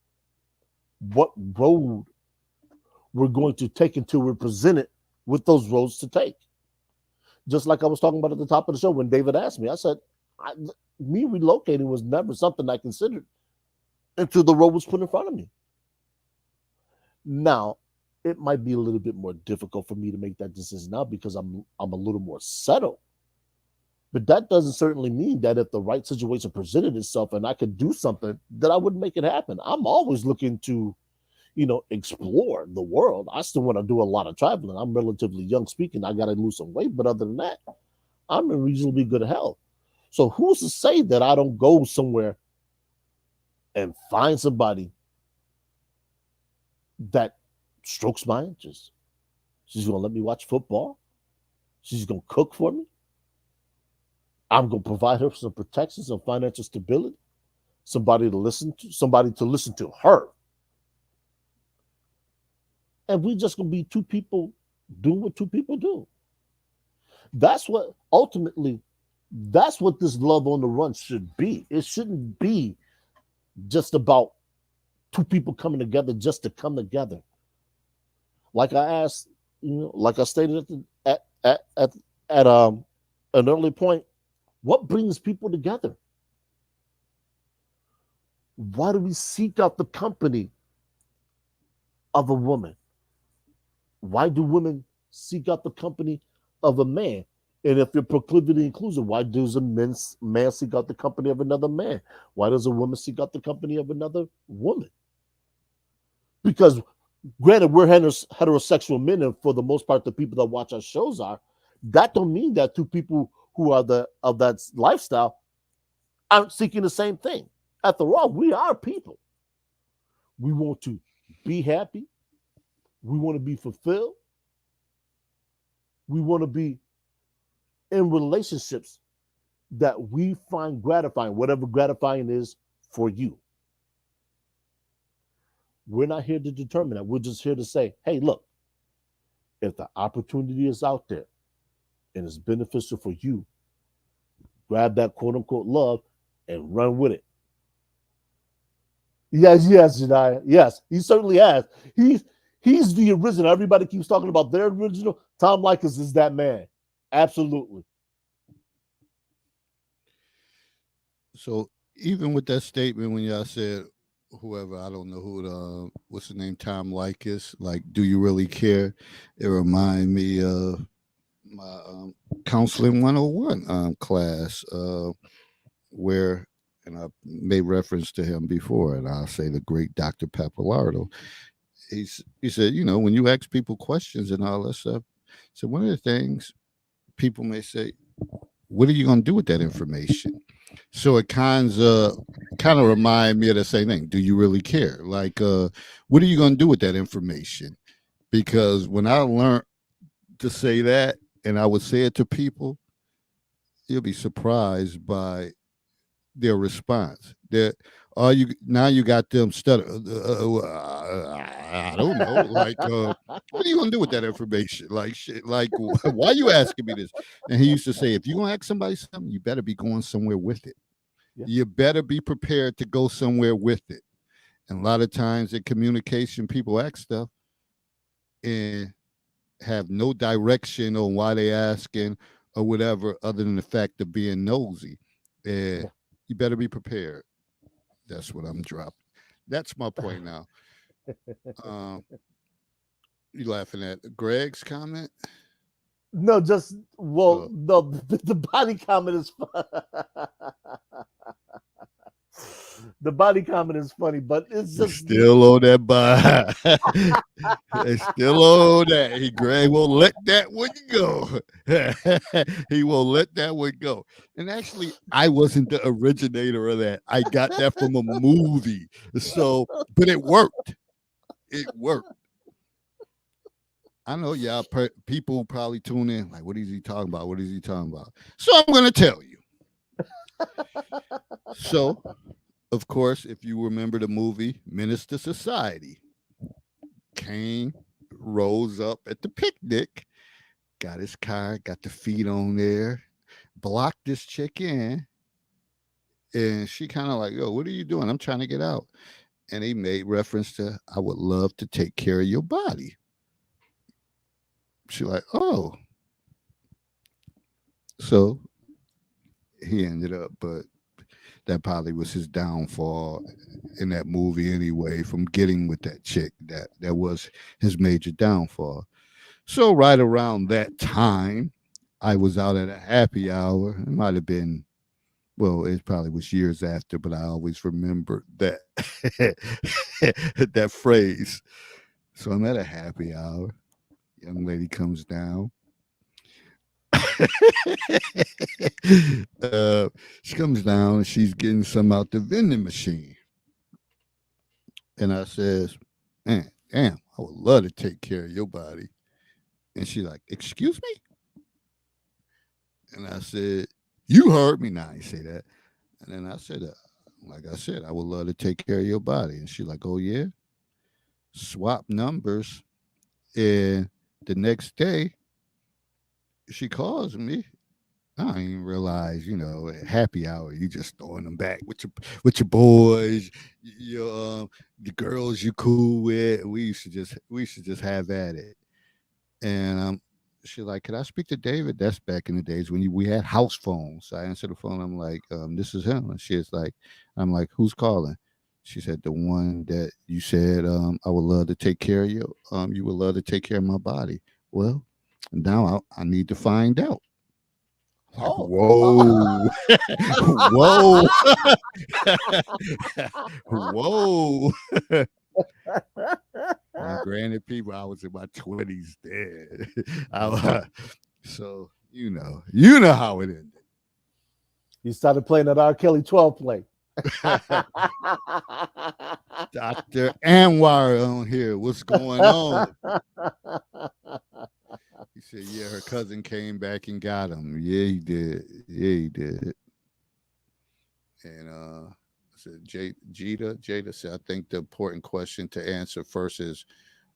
what road we're going to take until we're presented with those roads to take. Just like I was talking about at the top of the show when David asked me, I said, me relocating was never something I considered. until the road was put in front of me. Now, it might be a little bit more difficult for me to make that decision now because I'm a little more settled. But that doesn't certainly mean that if the right situation presented itself and I could do something, that I wouldn't make it happen. I'm always looking to, explore the world. I still want to do a lot of traveling. I'm relatively young speaking. I got to lose some weight, but other than that, I'm in reasonably good health. So who's to say that I don't go somewhere and find somebody that strokes my interest? She's gonna let me watch football. She's gonna cook for me. I'm gonna provide her some protection, some financial stability, somebody to listen to her. And we just gonna be two people doing what two people do. That's what ultimately, that's what this love on the run should be. It shouldn't be just about two people coming together just to come together. Like I asked, like I stated at an early point, what brings people together? Why do we seek out the company of a woman? Why do women seek out the company of a man? And if your proclivity includes it, why does man seek out the company of another man? Why does a woman seek out the company of another woman? Because granted, we're heterosexual men, and for the most part, the people that watch our shows are. That don't mean that two people who are of that lifestyle aren't seeking the same thing. After all, we are people. We want to be happy. We want to be fulfilled. We want to be in relationships that we find gratifying, whatever gratifying is for you. We're not here to determine that. We're just here to say, hey, look, if the opportunity is out there and it's beneficial for you, grab that quote unquote love and run with it. Yes, Jediah. Yes, he certainly has. He's the original. Everybody keeps talking about their original. Tom Likas is that man. Absolutely. So even with that statement, when y'all said whoever, I don't know who the what's the name, Tom Likas, like, do you really care? It remind me of my counseling 101 class, where, and I made reference to him before, and I'll say the great Dr. Pappalardo. He said, when you ask people questions and all that stuff, so one of the things people may say, what are you going to do with that information? So it kind of remind me of the same thing. Do you really care? Like, what are you going to do with that information? Because when I learned to say that, and I would say it to people, you'll be surprised by their response. That are you now? You got them stutter. I don't know. Like, what are you gonna do with that information? Like, shit. Like, why are you asking me this? And he used to say, if you gonna ask somebody something, you better be going somewhere with it. Yeah. You better be prepared to go somewhere with it. And a lot of times in communication, people ask stuff and have no direction on why they asking or whatever, other than the fact of being nosy. And Yeah. you better be prepared. That's what I'm dropping. That's my point now. Um, you laughing at Greg's comment? No, just well, Uh, no, the body comment is the body comment is funny, but it's just Still on that by. Still on that. Greg won't let that one go. He won't let that one go. And actually, I wasn't the originator of that. I got that from a movie. So, but it worked. It worked. I know y'all people probably tune in like, what is he talking about? What is he talking about? So I'm going to tell you. So, of course, if you remember the movie Minister Society, Kane rose up at the picnic, got his car, got the feet on there, blocked this chick in, and she kind of like, yo, what are you doing? I'm trying to get out. And he made reference to, I would love to take care of your body. She like, oh. So he ended up, but That probably was his downfall in that movie anyway, from getting with that chick. That was his major downfall. So right around that time, I was out at a happy hour. It might have been, well, it probably was years after, but I always remember that that phrase. So I'm at a happy hour. Young lady comes down. uh, she comes down and she's getting some out the vending machine. And I says, man, damn, I would love to take care of your body. And she's like, excuse me? And I said, you heard me. Now I say that. And then I said, like I said, I would love to take care of your body. And she's like, oh, yeah? Swap numbers. And the next day, she calls me. I didn't even realize, at happy hour, you just throwing them back with your boys, your the girls you cool with. We used to just have at it. And she's like, "Could I speak to David?" That's back in the days when we had house phones. So I answered the phone. I'm like, "This is him." And she's like, "I'm like, who's calling?" She said, "The one that you said I would love to take care of you. You would love to take care of my body." Well, now I need to find out. Like, Oh. whoa, whoa, whoa. Now, granted, people, I was in my 20s then. So you know how it ended. You started playing that R. Kelly 12 play. Dr. Anwar on here. What's going on? He said, yeah, her cousin came back and got him. Yeah, he did. Yeah, he did. And I said, Jada said, I think the important question to answer first is,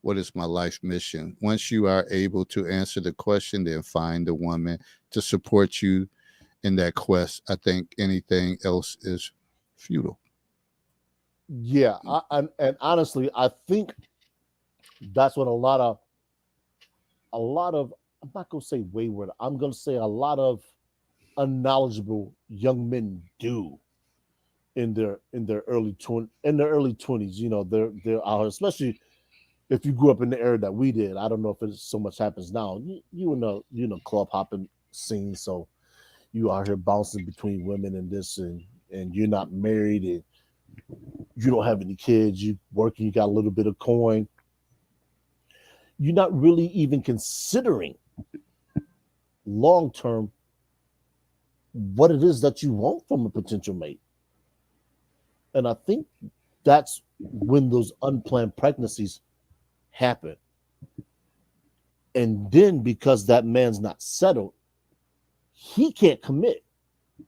what is my life mission? Once you are able to answer the question, then find a woman to support you in that quest. I think anything else is futile. Yeah, and honestly, I think that's what a lot of I'm not gonna say wayward. I'm gonna say a lot of unknowledgeable young men do in their early 20s. They're out here, especially if you grew up in the era that we did. I don't know if it so much happens now. You in the club hopping scene, so you out here bouncing between women and this, and you're not married, and you don't have any kids. You working, you got a little bit of coin. You're not really even considering long term what it is that you want from a potential mate. And I think that's when those unplanned pregnancies happen. And then because that man's not settled, he can't commit.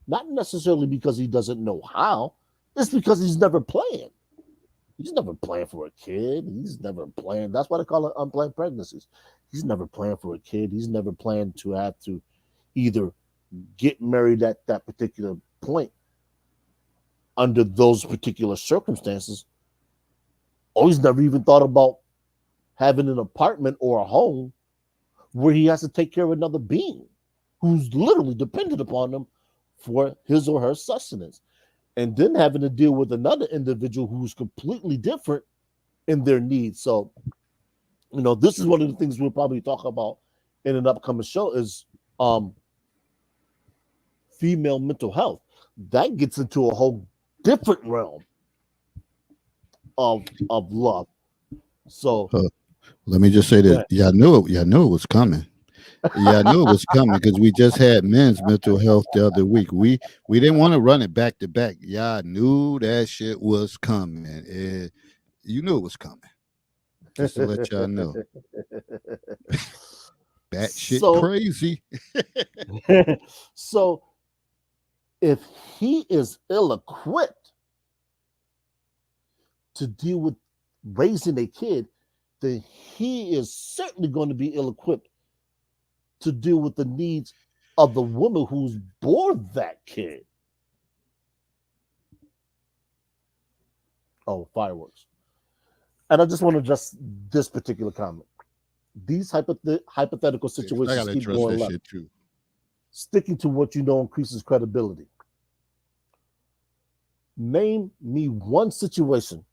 Not necessarily because he doesn't know how, it's because he's never planned. He's never planned for a kid. He's never planned. That's why they call it unplanned pregnancies. He's never planned for a kid. He's never planned to have to either get married at that particular point under those particular circumstances, or he's never even thought about having an apartment or a home where he has to take care of another being who's literally dependent upon him for his or her sustenance. And then having to deal with another individual who's completely different in their needs. So, this is one of the things we'll probably talk about in an upcoming show is female mental health. That gets into a whole different realm of love. So let me just say go this. ahead. Yeah, I knew it. Yeah, I knew it was coming. Yeah, I knew it was coming because we just had men's mental health the other week. We didn't want to run it back to back. Yeah, I knew that shit was coming. You knew it was coming. Just to let y'all know, batshit so crazy. so if he is ill equipped to deal with raising a kid, then he is certainly going to be ill equipped to deal with the needs of the woman who's born that kid. Oh, fireworks. And I just want to address this particular comment. These hypothetical I situations gotta keep address going that left. shit too. Sticking to what you know increases credibility. Name me one situation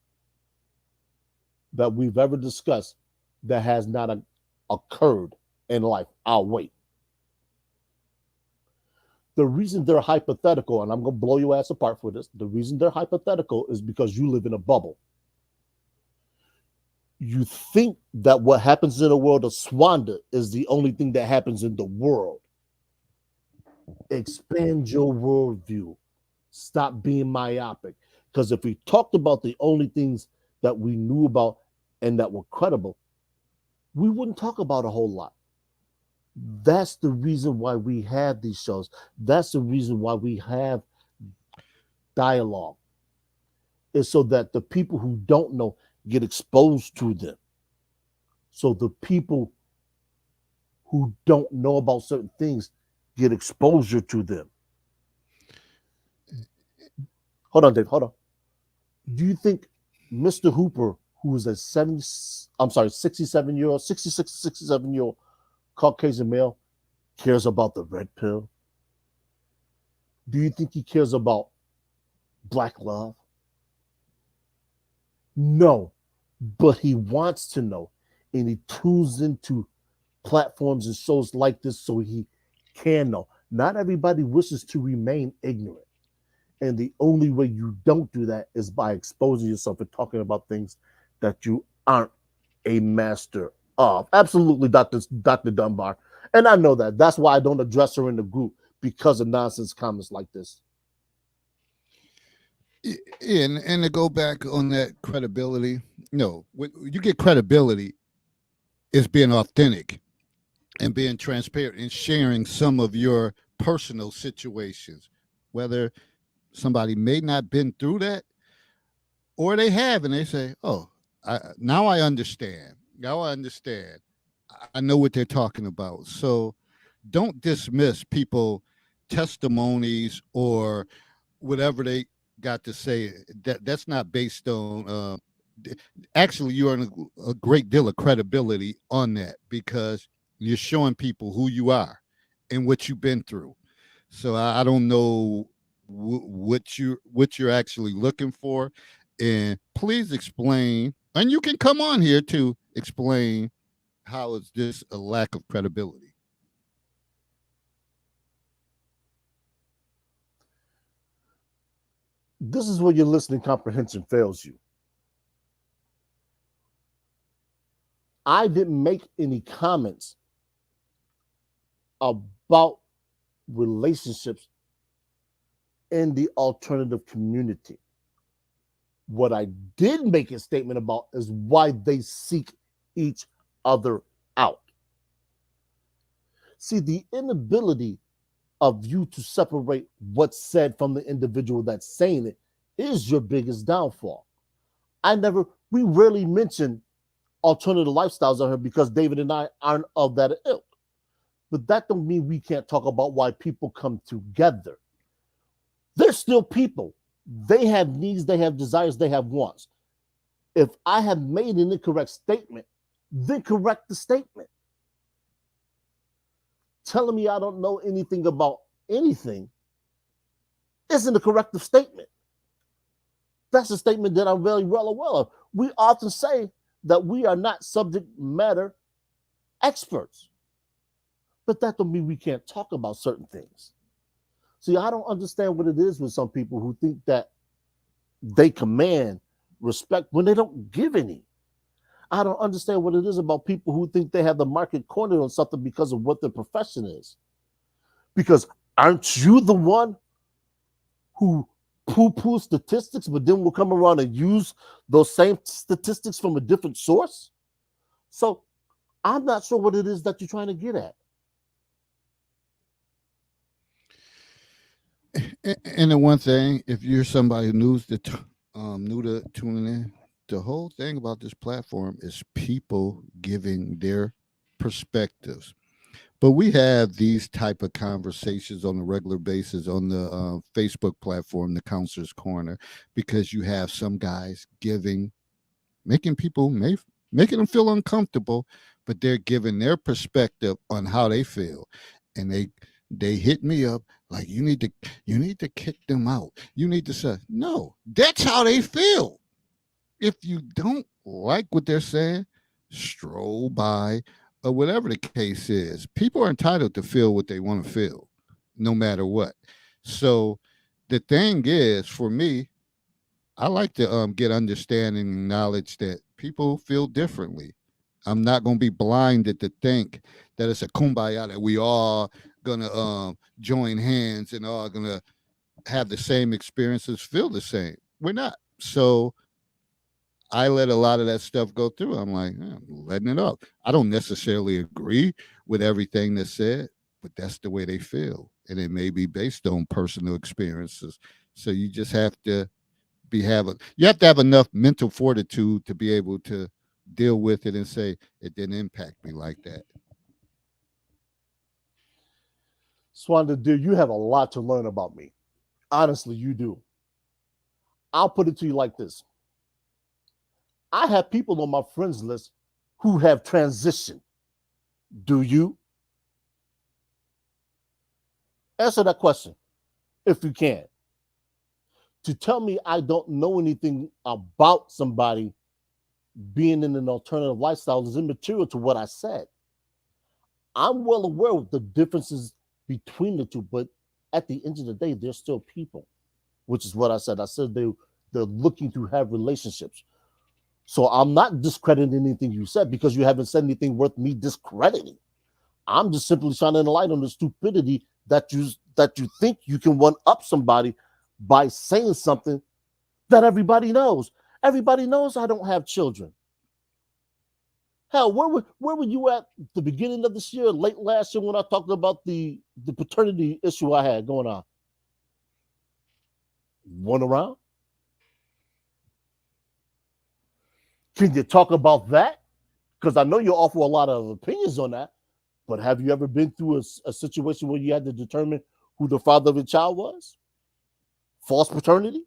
that we've ever discussed that has not occurred in life. I'll wait. The reason they're hypothetical, and I'm going to blow your ass apart for this, the reason they're hypothetical is because you live in a bubble. You think that what happens in the world of Swanda is the only thing that happens in the world. Expand your worldview. Stop being myopic. Because if we talked about the only things that we knew about and that were credible, we wouldn't talk about a whole lot. That's the reason why we have these shows. That's the reason why we have dialogue. Is so that the people who don't know get exposed to them. So the people who don't know about certain things get exposure to them. Hold on, Dave. Hold on. Do you think Mr. Hooper, who is a 67-year-old, 66, 67-year-old Caucasian male, cares about the red pill? Do you think he cares about black love? No, but he wants to know. And he tunes into platforms and shows like this so he can know. Not everybody wishes to remain ignorant. And the only way you don't do that is by exposing yourself and talking about things that you aren't a master of. Absolutely, Dr. Dunbar. And I know that. That's why I don't address her in the group, because of nonsense comments like this. And to go back on that credibility, no, you get credibility is being authentic and being transparent and sharing some of your personal situations, whether somebody may not been through that or they have, and they say, "Oh, now I understand. Now I understand. I know what they're talking about." So don't dismiss people testimonies or whatever they got to say. That's not based on actually you earn a great deal of credibility on that because you're showing people who you are and what you've been through. So I don't know what you're actually looking for, and please explain. And you can come on here to explain how is this a lack of credibility. This is where your listening comprehension fails you. I didn't make any comments about relationships in the alternative community. What I did make a statement about is why they seek each other out. See, the inability of you to separate what's said from the individual that's saying it is your biggest downfall. We rarely mention alternative lifestyles on here because David and I aren't of that ilk. But that don't mean we can't talk about why people come together. They're still people. They have needs, they have desires, they have wants. If I have made an incorrect statement, then correct the statement. Telling me I don't know anything about anything isn't a corrective statement. That's a statement that I'm very well aware of. We often say that we are not subject matter experts, but that don't mean we can't talk about certain things. See, I don't understand what it is with some people who think that they command respect when they don't give any. I don't understand what it is about people who think they have the market cornered on something because of what their profession is. Because aren't you the one who poo-poo statistics, but then will come around and use those same statistics from a different source? So I'm not sure what it is that you're trying to get at. And the one thing, if you're somebody who's new to tuning in, the whole thing about this platform is people giving their perspectives. But we have these type of conversations on a regular basis on the Facebook platform, the Counselor's Corner, because you have some guys giving, making people, making them feel uncomfortable, but they're giving their perspective on how they feel, and they hit me up. Like you need to kick them out. You need to say no. That's how they feel. If you don't like what they're saying, stroll by or whatever the case is. People are entitled to feel what they want to feel, no matter what. So the thing is, for me, I like to get understanding and knowledge that people feel differently. I'm not going to be blinded to think that it's a kumbaya that we all gonna join hands and all gonna have the same experiences, feel the same. We're not. So I let a lot of that stuff go through. I'm like, I'm letting it up. I don't necessarily agree with everything that's said, but that's the way they feel, and it may be based on personal experiences. So you just have to you have to have enough mental fortitude to be able to deal with it and say it didn't impact me like that. Swanda, dear, you have a lot to learn about me. Honestly, you do. I'll put it to you like this. I have people on my friends list who have transitioned. Do you? Answer that question if you can. To tell me I don't know anything about somebody being in an alternative lifestyle is immaterial to what I said. I'm well aware of the differences between the two, but at the end of the day, they're still people, which is what I said. I said they're looking to have relationships. So I'm not discrediting anything you said because you haven't said anything worth me discrediting. I'm just simply shining a light on the stupidity that you think you can one up somebody by saying something that everybody knows. Everybody knows I don't have children. Hell, where were you at the beginning of this year, late last year, when I talked about the paternity issue I had going on? One around? Can you talk about that? Because I know you offer a lot of opinions on that, but have you ever been through a situation where you had to determine who the father of the child was? False paternity?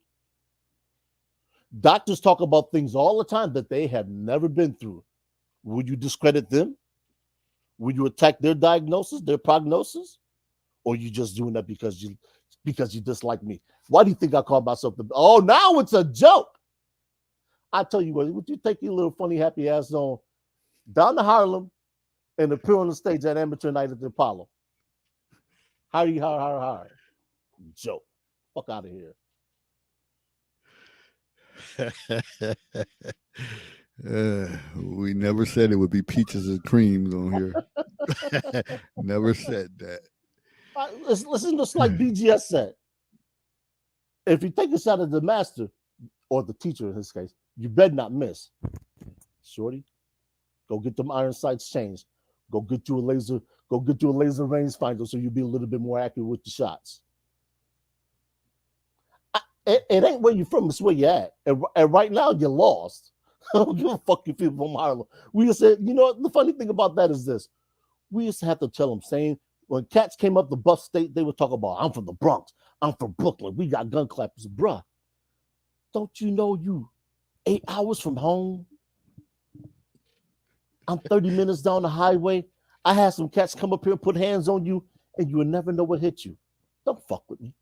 Doctors talk about things all the time that they have never been through. Would you discredit them? Would you attack their diagnosis, their prognosis? Or you just doing that because you dislike me? Why do you think I call myself the oh now it's a joke? I tell you what, would you take your little funny happy ass on down to Harlem and appear on the stage at amateur night at the Apollo? How do you how joke? Fuck out of here. We never said it would be peaches and creams on here. Never said that. Listen, just like BGS said, if you take a shot at the master or the teacher in this case, you better not miss. Shorty, go get them iron sights changed. Go get you a laser. Go get you a laser rangefinder so you'll be a little bit more accurate with the shots. It ain't where you from; it's where you at. And right now you're lost. I don't give a fuck you people from Harlem. We just said, you know, the funny thing about that is this: we used to have to tell them, saying when cats came up the Buff State, they would talk about, "I'm from the Bronx. I'm from Brooklyn. We got gun clappers, bruh. Don't you know you 8 hours from home? I'm 30 minutes down the highway. I had some cats come up here and put hands on you, and you would never know what hit you. Don't fuck with me.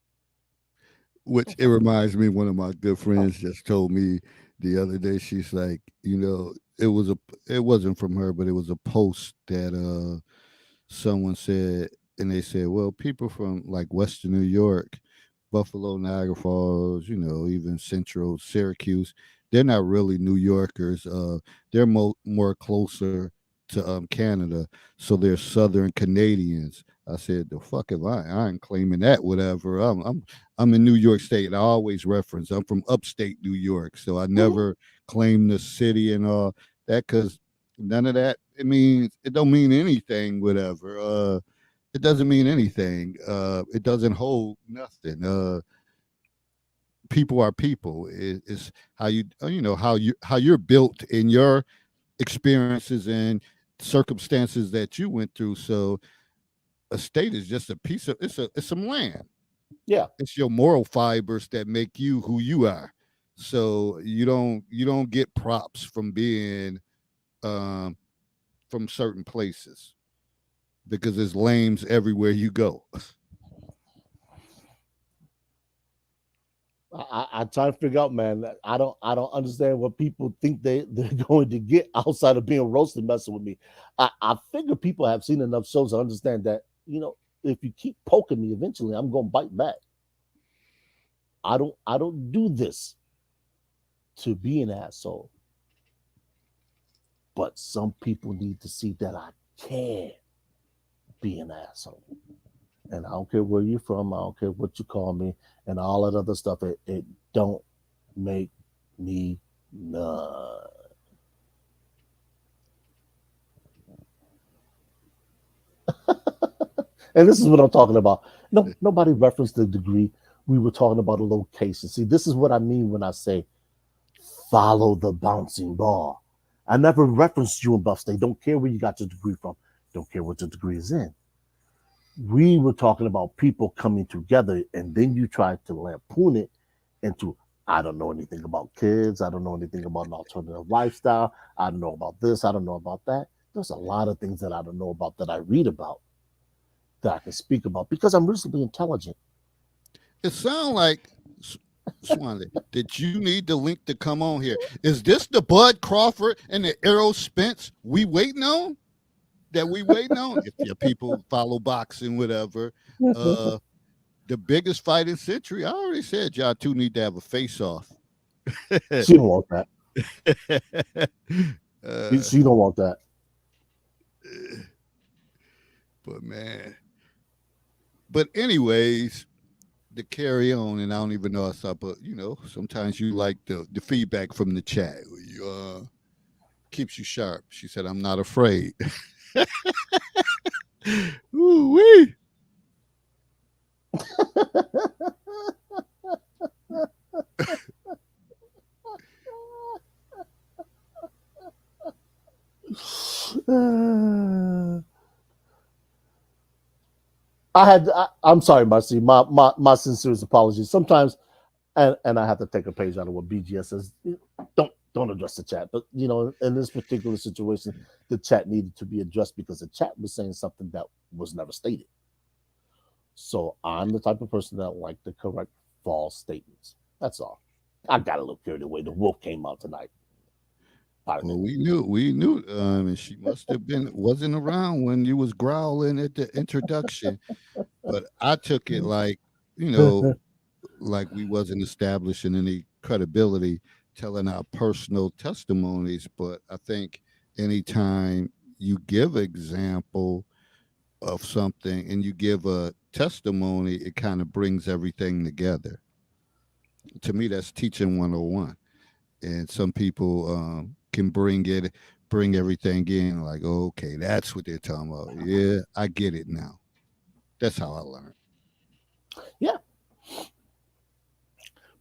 Which Don't it fuck with me. reminds me, one of my good friends just told me the other day. She's like, it wasn't from her, but it was a post that someone said, and they said, well, people from like Western New York, Buffalo, Niagara Falls, even Central Syracuse, they're not really New Yorkers. They're more closer to Canada, so they're Southern Canadians. I said, the fuck am I? I ain't claiming that. Whatever. I'm in New York State, and I always reference I'm from upstate New York, so I Mhm. never claim the city and all that because none of that. It don't mean anything. Whatever. It doesn't mean anything. It doesn't hold nothing. People are people. It's how how you're built in your experiences and circumstances that you went through. So a state is just a piece of it's some land. Yeah, It's your moral fibers that make you who you are. So you don't get props from being um, from certain places because there's lames everywhere you go. I try to figure out, man. I don't understand what people think they're going to get outside of being roasted messing with me. I figure people have seen enough shows to understand that, if you keep poking me, eventually I'm gonna bite back. I don't do this to be an asshole, but some people need to see that I can be an asshole. And I don't care where you're from, I don't care what you call me, and all that other stuff. It don't make me none. And this is what I'm talking about. No, nobody referenced the degree. We were talking about a location. See, this is what I mean when I say follow the bouncing ball. I never referenced you in Buff State. Don't care where you got your degree from. Don't care what your degree is in. We were talking about people coming together, and then you tried to lampoon it into, I don't know anything about kids. I don't know anything about an alternative lifestyle. I don't know about this. I don't know about that. There's a lot of things that I don't know about that I read about that I can speak about because I'm reasonably intelligent. It sounds like Swanley. Did you need the link to come on here? Is this the Bud Crawford and the Errol Spence we waiting on? That we waiting on? If your people follow boxing, whatever. Uh, the biggest fight in century. I already said y'all two need to have a face off. She don't want that. She, uh, she don't want that. but man. But anyways, to carry on, and I don't even know us up, but sometimes you like the feedback from the chat. Keeps you sharp. She said, "I'm not afraid." Ooh wee. I'm sorry, Marcy. My sincerest apologies. Sometimes, and I have to take a page out of what BGS says. Don't address the chat, but in this particular situation, the chat needed to be addressed because the chat was saying something that was never stated. So I'm the type of person that like to correct false statements. That's all. I got a little carried away. The wolf came out tonight. Pardon Well, me. we knew, and she must have been wasn't around when you was growling at the introduction. But I took it like, you know, like we wasn't establishing any credibility telling our personal testimonies. But I think anytime you give example of something and you give a testimony, it kind of brings everything together. To me, that's teaching 101. And some people can bring everything in like, oh, okay, that's what they're talking about. Yeah, I get it now. That's how I learned. Yeah,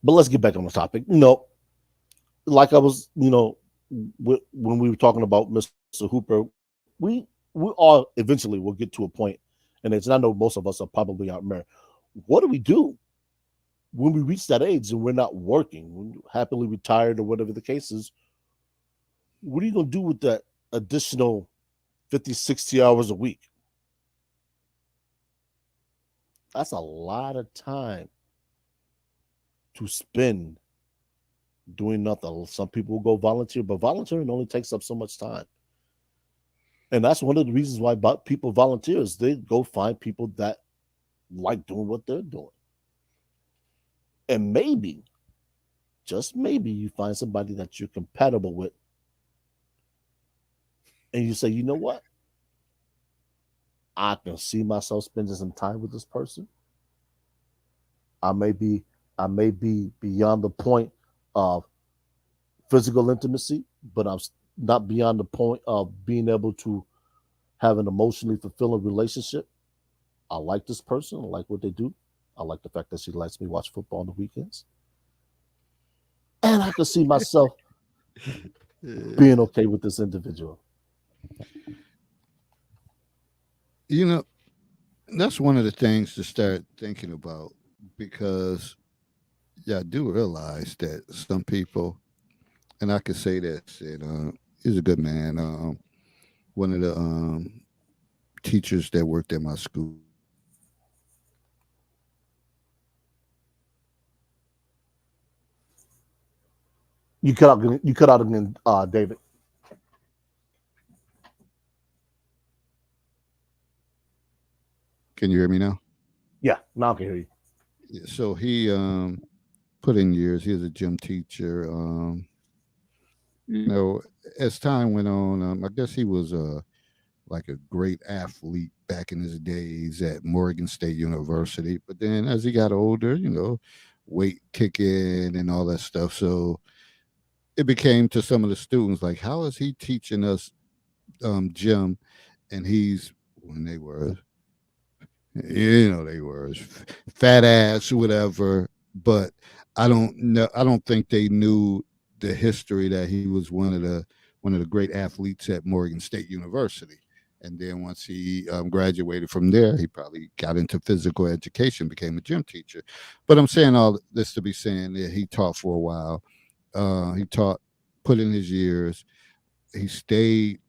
but let's get back on the topic. Like I was, when we were talking about Mr. Hooper, we we all eventually will get to a point, and I know most of us are probably out there. What do we do when we reach that age and we're not working, when we're happily retired or whatever the case is? What are you going to do with that additional 50, 60 hours a week? That's a lot of time to spend doing nothing. Some people will go volunteer, but volunteering only takes up so much time. And that's one of the reasons why people volunteer is they go find people that like doing what they're doing. And maybe, just maybe, you find somebody that you're compatible with and you say, you know what? I can see myself spending some time with this person. I may be I may be beyond the point of physical intimacy, but I'm not beyond the point of being able to have an emotionally fulfilling relationship. I like this person. I like what they do. I like the fact that she lets me watch football on the weekends. And I can see myself being Uh, okay with this individual. you know, that's one of the things to start thinking about because yeah, I do realize that some people, and I could say this, and he's a good man. One of the teachers that worked at my school, You cut out. You cut out again, David. Can you hear me now? Yeah, now I can hear you. Yeah, so he put in years. He was a gym teacher. You know, as time went on, I guess he was like a great athlete back in his days at Morgan State University. But then as he got older, weight kicking and all that stuff. So it became to some of the students like, how is he teaching us gym? And he's when they were, they were fat ass, whatever. But I don't know. I don't think they knew the history that he was one of the great athletes at Morgan State University. And then once he graduated from there, he probably got into physical education, became a gym teacher. But I'm saying all this to be saying that he taught for a while. He taught, put in his years. He stayed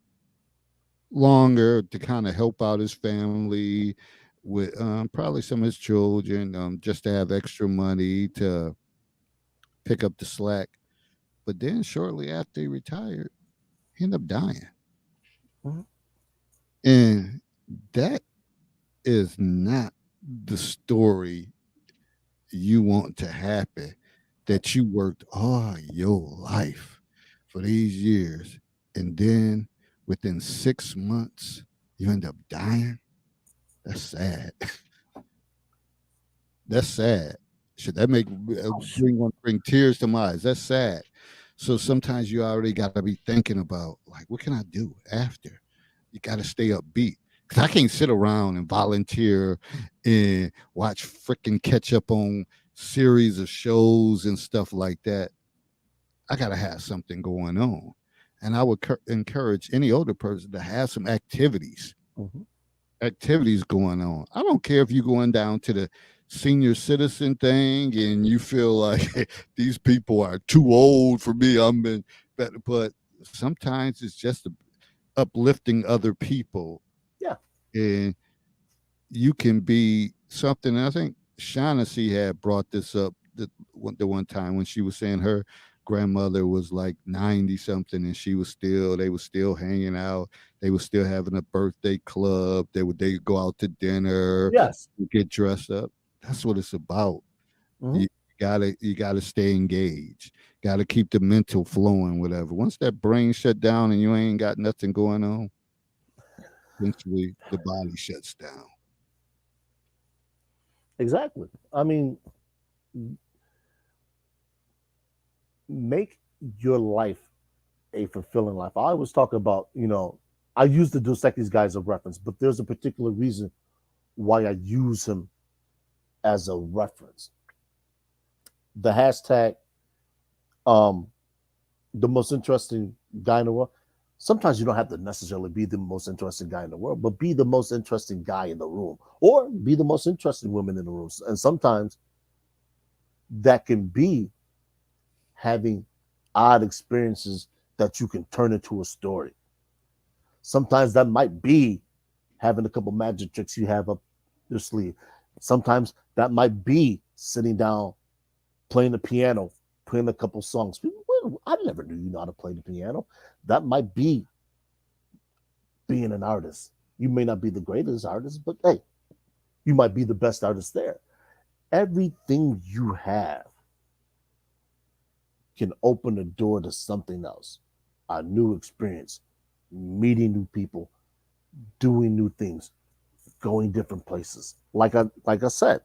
longer to kind of help out his family with probably some of his children, just to have extra money to pick up the slack. But then shortly after he retired, he ended up dying. Mhm. And that is not the story you want to happen, that you worked all your life for these years. And then within 6 months, you end up dying. That's sad. That's sad. Should that make Oh, shoot. bring tears to my eyes? That's sad. So sometimes you already got to be thinking about like, what can I do after? You got to stay upbeat because I can't sit around and volunteer and watch freaking catch up on series of shows and stuff like that. I got to have something going on, and I would encourage any older person to have some Mhm. activities going on. I don't care if you're going down to the senior citizen thing and you feel like these people are too old for me. I'm in better, but sometimes it's just uplifting other people, Yeah. and you can be something. I think Shaughnessy had brought this up the one time when she was saying her grandmother was like 90 something and they were still hanging out. They were still having a birthday club. They go out to dinner, Yes. get dressed up. That's what it's about. Hmm. You gotta stay engaged. Gotta keep the mental flowing, whatever. Once that brain shut down and you ain't got nothing going on, eventually the body shuts down. Exactly. I mean, make your life a fulfilling life. I always talk about, I use the Dos Equis guy as a reference, but there's a particular reason why I use him as a reference. The hashtag, um, the most interesting guy in the world. Sometimes you don't have to necessarily be the most interesting guy in the world, but be the most interesting guy in the room, or be the most interesting woman in the room. And sometimes that can be having odd experiences that you can turn into a story. Sometimes that might be having a couple magic tricks you have up your sleeve. Sometimes that might be sitting down, playing the piano, playing a couple songs. I never knew you know how to play the piano. That might be being an artist. You may not be the greatest artist, but hey, you might be the best artist there. Everything you have can open the door to something else, a new experience, meeting new people, doing new things, going different places. Like I said,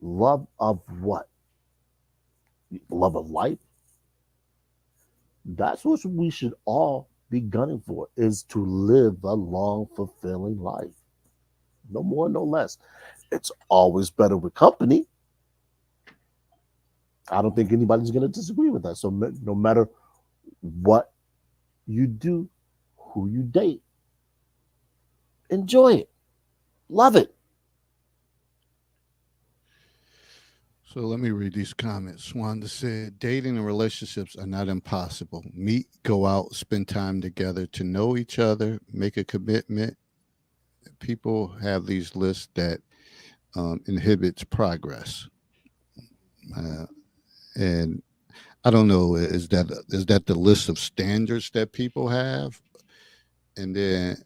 love of what? Love of life. That's what we should all be gunning for, is to live a long, fulfilling life. No more, no less. It's always better with company. I don't think anybody's going to disagree with that. So no matter what you do, who you date, enjoy it, love it. So let me read these comments. Wanda said, dating and relationships are not impossible. Meet, go out, spend time together to know each other, make a commitment. People have these lists that inhibits progress. Uh, and I don't know. Is that the list of standards that people have? And then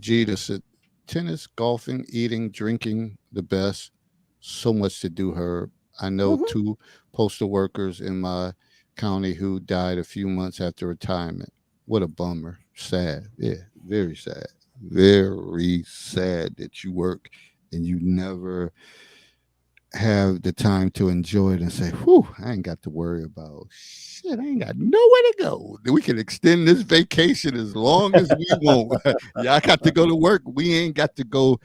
Jeter said, tennis, golfing, eating, drinking, the best. So much to do, Herb. I know Mhm. two postal workers in my county who died a few months after retirement. What a bummer. Sad. Yeah, very sad. Very sad that you work and you never have the time to enjoy it and say, whew, I ain't got to worry about shit. I ain't got nowhere to go. We can extend this vacation as long as we want. Yeah, I got to go to work. We ain't got to go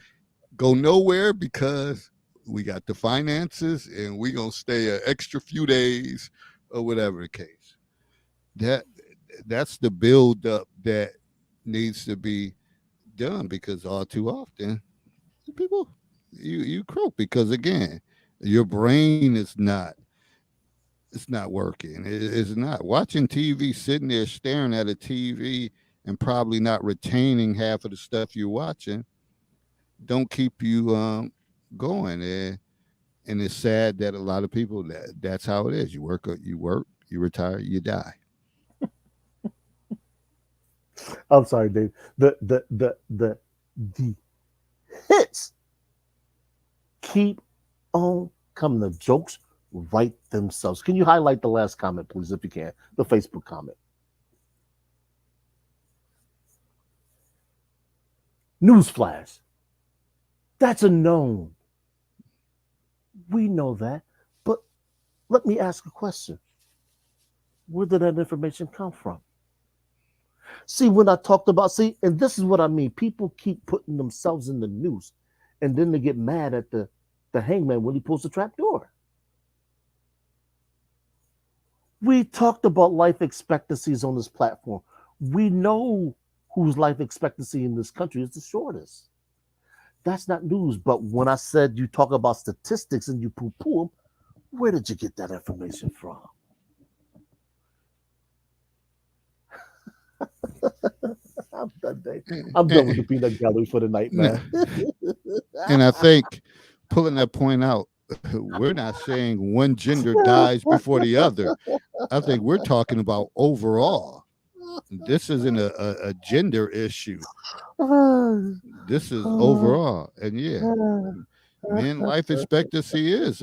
nowhere because we got the finances and we gonna stay an extra few days or whatever the case. That that's the build up that needs to be done because all too often people you croak because again your brain is not it's not working. It's not watching TV, sitting there staring at a TV and probably not retaining half of the stuff you're watching. Don't keep you going. And it's sad that a lot of people that's how it is. You retire, you die. I'm sorry, Dave. The hits keep on coming. The jokes write themselves. Can you highlight the last comment, please, if you can? The Facebook comment. Newsflash. That's a known. We know that. But let me ask a question. Where did that information come from? See, when I talked about, see, and this is what I mean. People keep putting themselves in the news, and then they get mad at the hangman when he pulls the trap door. We talked about life expectancies on this platform. We know whose life expectancy in this country is the shortest. That's not news. But when I said you talk about statistics and you poo poo them, where did you get that information from? I'm done, Dave. I'm done with the And, peanut gallery for the night, man. and I think pulling that point out, we're not saying one gender dies before the other. I think we're talking about overall. This isn't a gender issue. This is overall. And yeah, men life expectancy is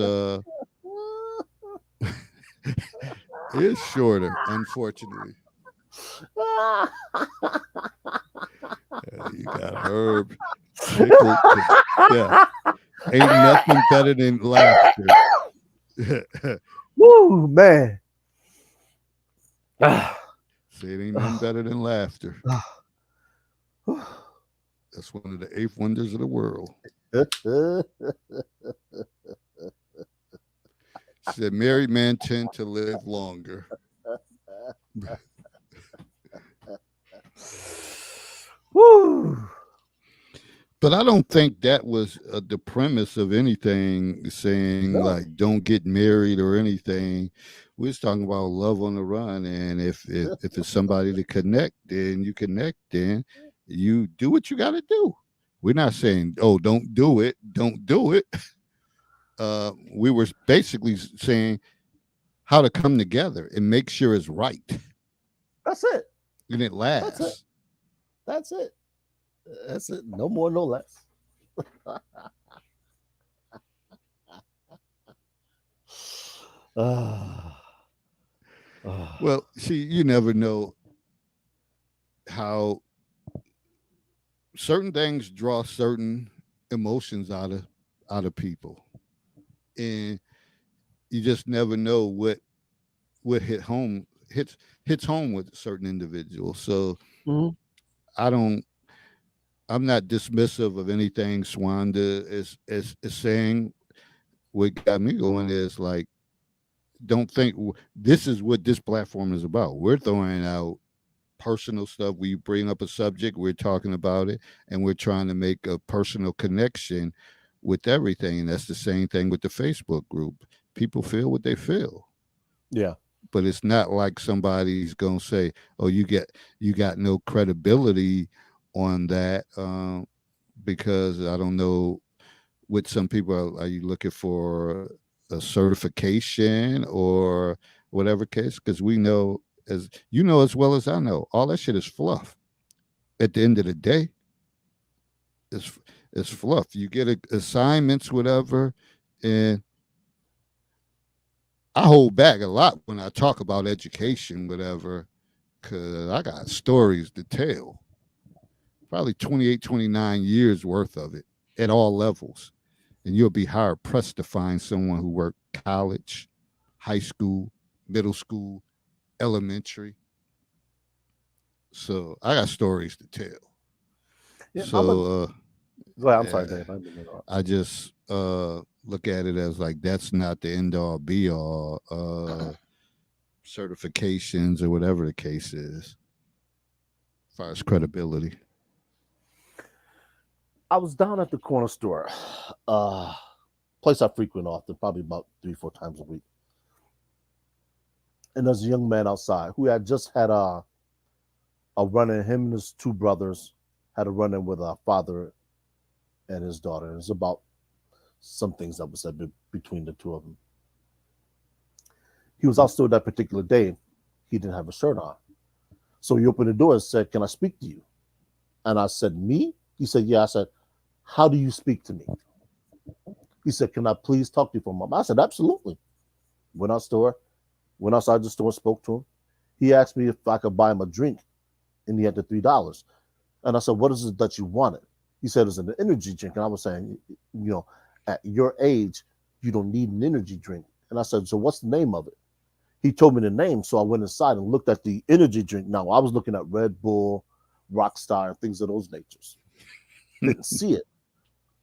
shorter, unfortunately. You got Herb tickled to death. Ain't nothing better than laughter. Woo, man. Say it ain't nothing better than laughter. That's one of the eighth wonders of the world. She said married men tend to live longer. Woo. But I don't think that was the premise of anything saying No. like don't get married or anything. We was talking about love on the run, and if it's somebody to connect, then you connect. Then you do what you got to do. We're not saying oh don't do it, don't do it. We were basically saying how to come together and make sure it's right That's it. and it That's it. lasts. That's it. That's it. No more, no less. Ah, ah. Well, see, you never know how certain things draw certain emotions out of people, and you just never know what hits home with certain individuals. So Mhm. I don't. I'm not dismissive of anything Swanda is saying. What got me going is like, don't think this is what this platform is about. We're throwing out personal stuff. We bring up a subject, we're talking about it, and we're trying to make a personal connection with everything. And that's the same thing with the Facebook group. People feel what they feel, Yeah. but it's not like somebody's gonna say, "Oh, you got no credibility on that," because I don't know. With some people, are you looking for a certification or whatever case, because we know, as you know as well as I know, all that shit is fluff. At the end of the day, it's it's fluff. You get assignments, whatever, and I hold back a lot when I talk about education, whatever, because I got stories to tell. Probably 28, 29 years worth of it at all levels. And you'll be hard pressed to find someone who worked college, high school, middle school, elementary. So I got stories to tell. Yeah, I'm a. So Go ahead. I'm sorry, yeah, Dave. I didn't interrupt. I just look at it as like that's not the end all be all. Certifications or whatever the case is, as far as credibility. I was down at the corner store, uh, place I frequent often, probably about 3, 4 times a week. And there's a young man outside who had just had a run in. Him and his two brothers had a run in with a father and his daughter. And it's about some things that was said between the two of them. He was out still that particular day. He didn't have a shirt on. So he opened the door and said, "Can I speak to you?" And I said, "Me?" He said, "Yeah." I said, "How do you speak to me?" He said, "Can I please talk to you for a moment?" I said, "Absolutely." Went out store, went outside the store, spoke to him. He asked me if I could buy him a drink, and he had the $3. And I said, "What is it that you wanted?" He said, "It's an energy drink." And I was saying, at your age, you don't need an energy drink. And I said, "So what's the name of it?" He told me the name, so I went inside and looked at the energy drink. Now I was looking at Red Bull, Rockstar, and things of those natures. Didn't see it.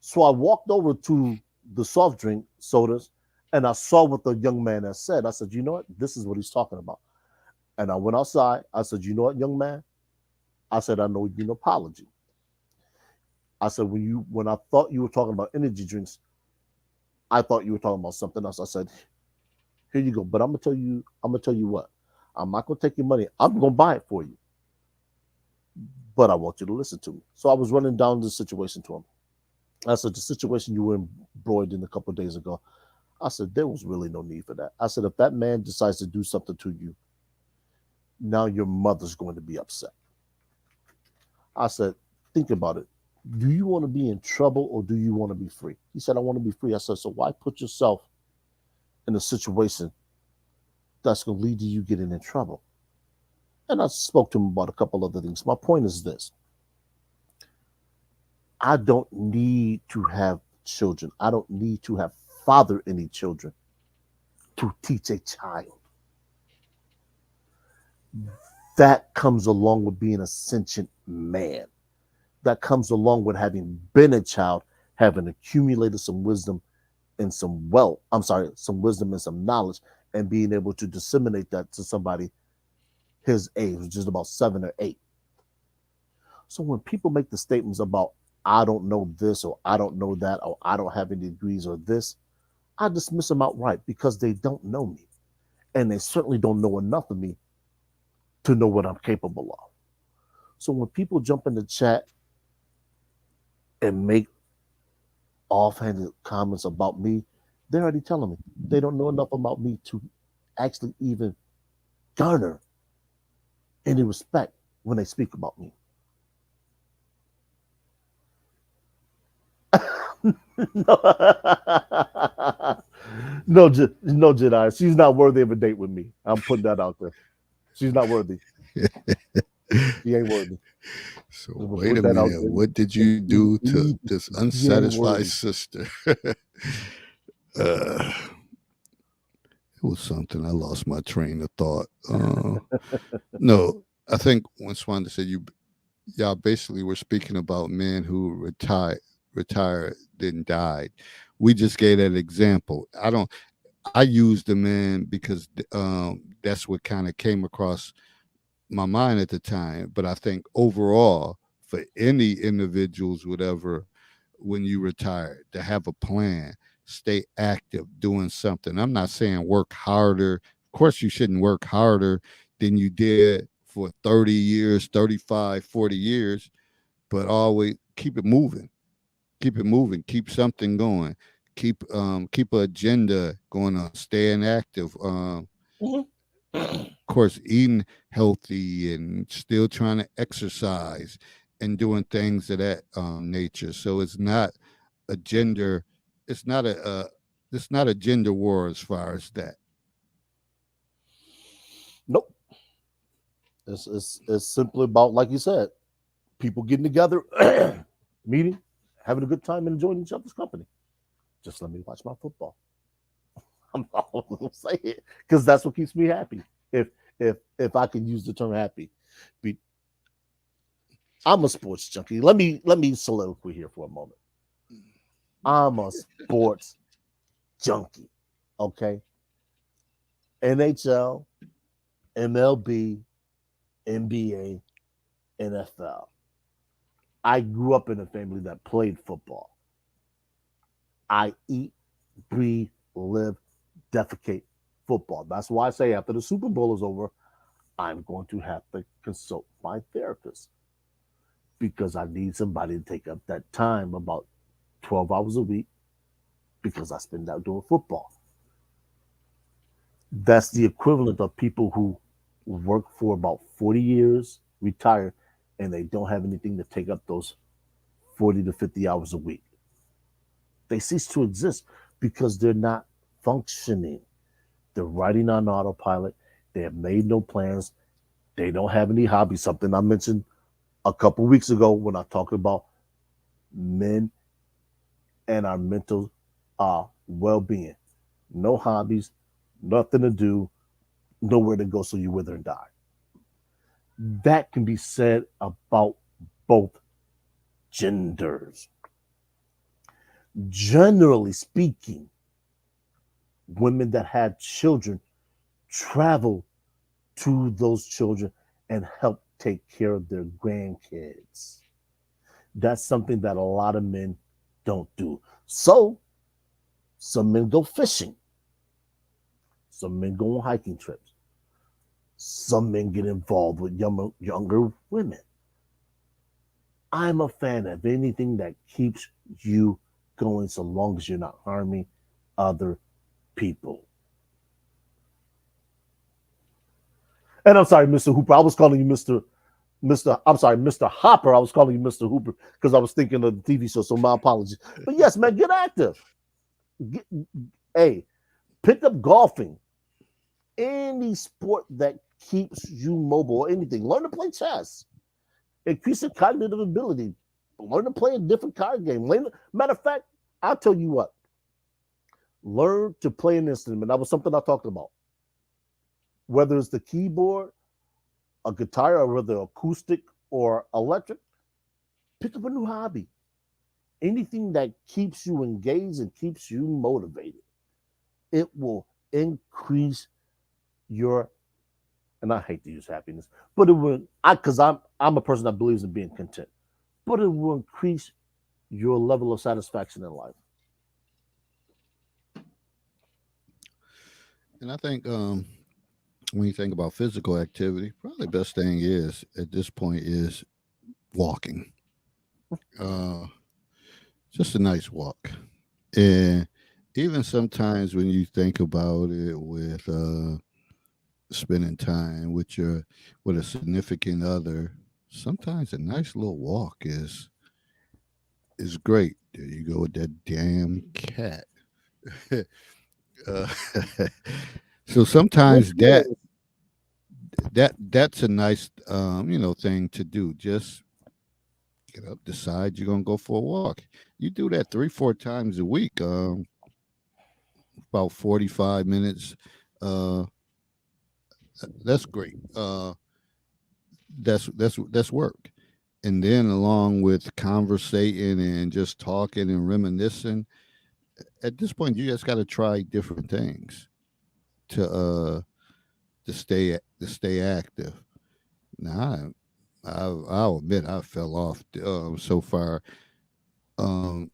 So I walked over to the soft drink sodas and I saw what the young man had said. I said, "You know what? This is what he's talking about." And I went outside. I said, "You know what, young man?" I said, "I know you need an apology." I said, when I thought you were talking about energy drinks, I thought you were talking about something else. I said, "Here you go. But I'm gonna tell you what. I'm not gonna take your money. I'm gonna buy it for you. But I want you to listen to me." So I was running down the situation to him. I said, "The situation you were embroidered in a couple of days ago." I said, "There was really no need for that." I said, "If that man decides to do something to you, now your mother's going to be upset." I said, "Think about it. Do you want to be in trouble or do you want to be free?" He said, "I want to be free." I said, "So why put yourself in a situation that's going to lead to you getting in trouble?" And I spoke to him about a couple other things. My point is this: I don't need to have children. I don't need to have father any children to teach a child. That comes along with being a sentient man. That comes along with having been a child, having accumulated some wisdom and some wealth. I'm sorry, some wisdom and some knowledge, and being able to disseminate that to somebody his age, which is about 7 or 8. So when people make the statements about "I don't know this" or "I don't know that" or "I don't have any degrees" or this, I dismiss them outright because they don't know me. And they certainly don't know enough of me to know what I'm capable of. So when people jump in the chat and make offhanded comments about me, they're already telling me they don't know enough about me to actually even garner any respect when they speak about me. no, no, Jedi. She's not worthy of a date with me. I'm putting that out there. She's not worthy. She ain't worthy. So We'll wait put a that out minute. there. What did you do to She, this she ain't unsatisfied worthy. sister? It was something. I lost my train of thought. No, I think when Swanda said y'all basically were speaking about men who retired, then died. We just gave that example. I used the man because that's what kind of came across my mind at the time. But I think overall, for any individuals, whatever, when you retire, to have a plan, stay active, doing something. I'm not saying work harder. Of course, you shouldn't work harder than you did for 30 years, 35, 40 years, but always keep it moving. Keep it moving. Keep something going. Keep an agenda going on. Staying active. Mhm. of course, eating healthy and still trying to exercise and doing things of that nature. So it's not a gender. It's not it's not a gender war as far as that. Nope. It's simply about, like you said, people getting together, meeting, having a good time, and enjoying each other's company. Just let me watch my football. I'm all saying, because that's what keeps me happy. If if I can use the term happy, be, I'm a sports junkie. Let me soliloquy here for a moment. I'm a sports junkie. Okay, NHL, MLB, NBA, NFL. I grew up in a family that played football. I eat, breathe, live, defecate football. That's why I say after the Super Bowl is over, I'm going to have to consult my therapist because I need somebody to take up that time about 12 hours a week because I spend out doing football. That's the equivalent of people who work for about 40 years, retire, and they don't have anything to take up those 40 to 50 hours a week. They cease to exist because they're not functioning. They're riding on autopilot. They have made no plans. They don't have any hobbies. Something I mentioned a couple weeks ago when I talked about men and our mental well being. No hobbies, nothing to do, nowhere to go, so you wither and die. That can be said about both genders. Generally speaking, women that had children travel to those children and help take care of their grandkids. That's something that a lot of men don't do. So, some men go fishing, some men go on hiking trips, some men get involved with younger women. I'm a fan of anything that keeps you going so long as you're not harming other people. And I'm sorry, Mr. Hooper. I was calling you I'm sorry, Mr. Hopper. I was calling you Mr. Hooper because I was thinking of the TV show. So my apologies. But yes, man, get active. Get, hey, pick up golfing. Any sport that keeps you mobile or anything. Learn to play chess. Increase your cognitive ability. Learn to play a different card game. Matter of fact, I'll tell you what. Learn to play an instrument. That was something I talked about. Whether it's the keyboard, a guitar, or whether acoustic or electric, pick up a new hobby. Anything that keeps you engaged and keeps you motivated. It will increase your, and I hate to use happiness, but it will, because I'm a person that believes in being content, but it will increase your level of satisfaction in life. And I think when you think about physical activity, probably the best thing is at this point is walking. Uh, just a nice walk. And even sometimes when you think about it with spending time with a significant other, sometimes a nice little walk is great. There you go with that damn cat. uh, so Yes, sometimes yes. that's a nice thing to do. Just get up, decide you're gonna go for a walk. You do that 3 4 times a week. About 45 minutes. Uh, that's great. That's work. And then along with conversating and just talking and reminiscing, at this point you just got to try different things to stay active. Now I'll admit I fell off so far um,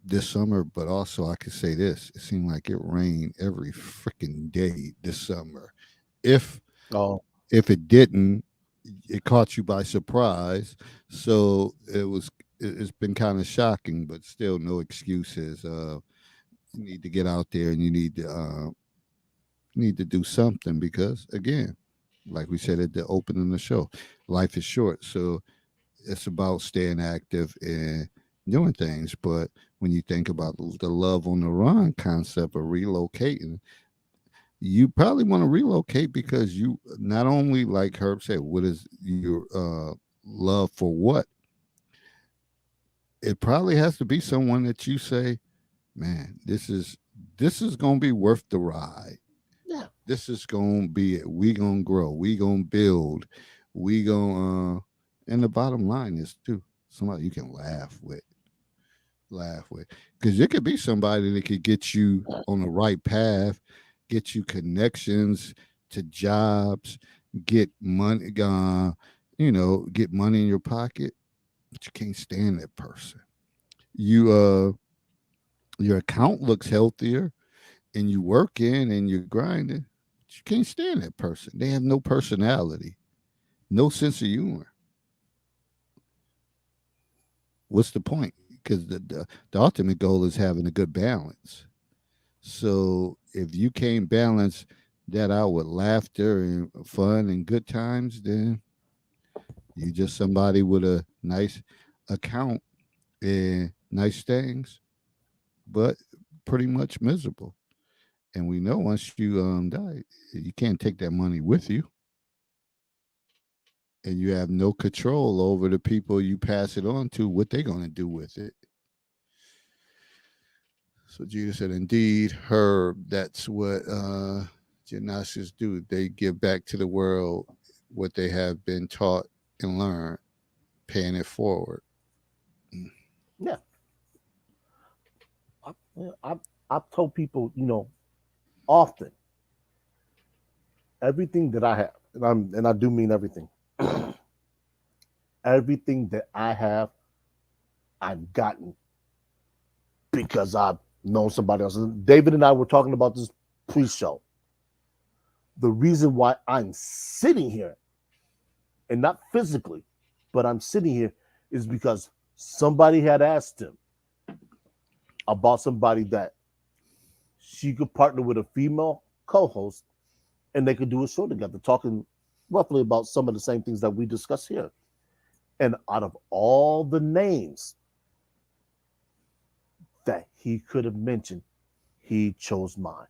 this summer, but also I could say this: it seemed like it rained every freaking day this summer. If Oh, if it didn't, it caught you by surprise. So it's been kind of shocking, but still no excuses. You need to get out there and you need to need to do something because, again, like we said at the opening of the show, life is short. So it's about staying active and doing things. But when you think about the love on the run concept of relocating, you probably want to relocate because you not only, like Herb said, what is your love for what? It probably has to be someone that you say, man, this is gonna be worth the ride. Yeah. This is gonna be it. We gonna grow. We gonna build. We gonna and the bottom line is too somebody you can laugh with, because it could be somebody that could get you on the right path, get you connections to jobs, get money, get money in your pocket, but you can't stand that person. You your account looks healthier and you working and you're grinding, but you can't stand that person. They have no personality, no sense of humor. What's the point? Because the ultimate goal is having a good balance. So if you can't balance that out with laughter and fun and good times, then you just somebody with a nice account and nice things, but pretty much miserable. And we know once you die, you can't take that money with you, and you have no control over the people you pass it on to, what they're going to do with it. So Jesus said, indeed, Herb, that's what gymnastics do. They give back to the world what they have been taught and learned, paying it forward. Mm. Yeah. I, I've told people, often everything that I have, and I do mean everything. Everything that I have, I've gotten because I've known somebody else. And David and I were talking about this pre-show. The reason why I'm sitting here, and not physically, but I'm sitting here, is because somebody had asked him about somebody that she could partner with a female co-host and they could do a show together, talking roughly about some of the same things that we discuss here. And out of all the names that he could have mentioned, he chose mine.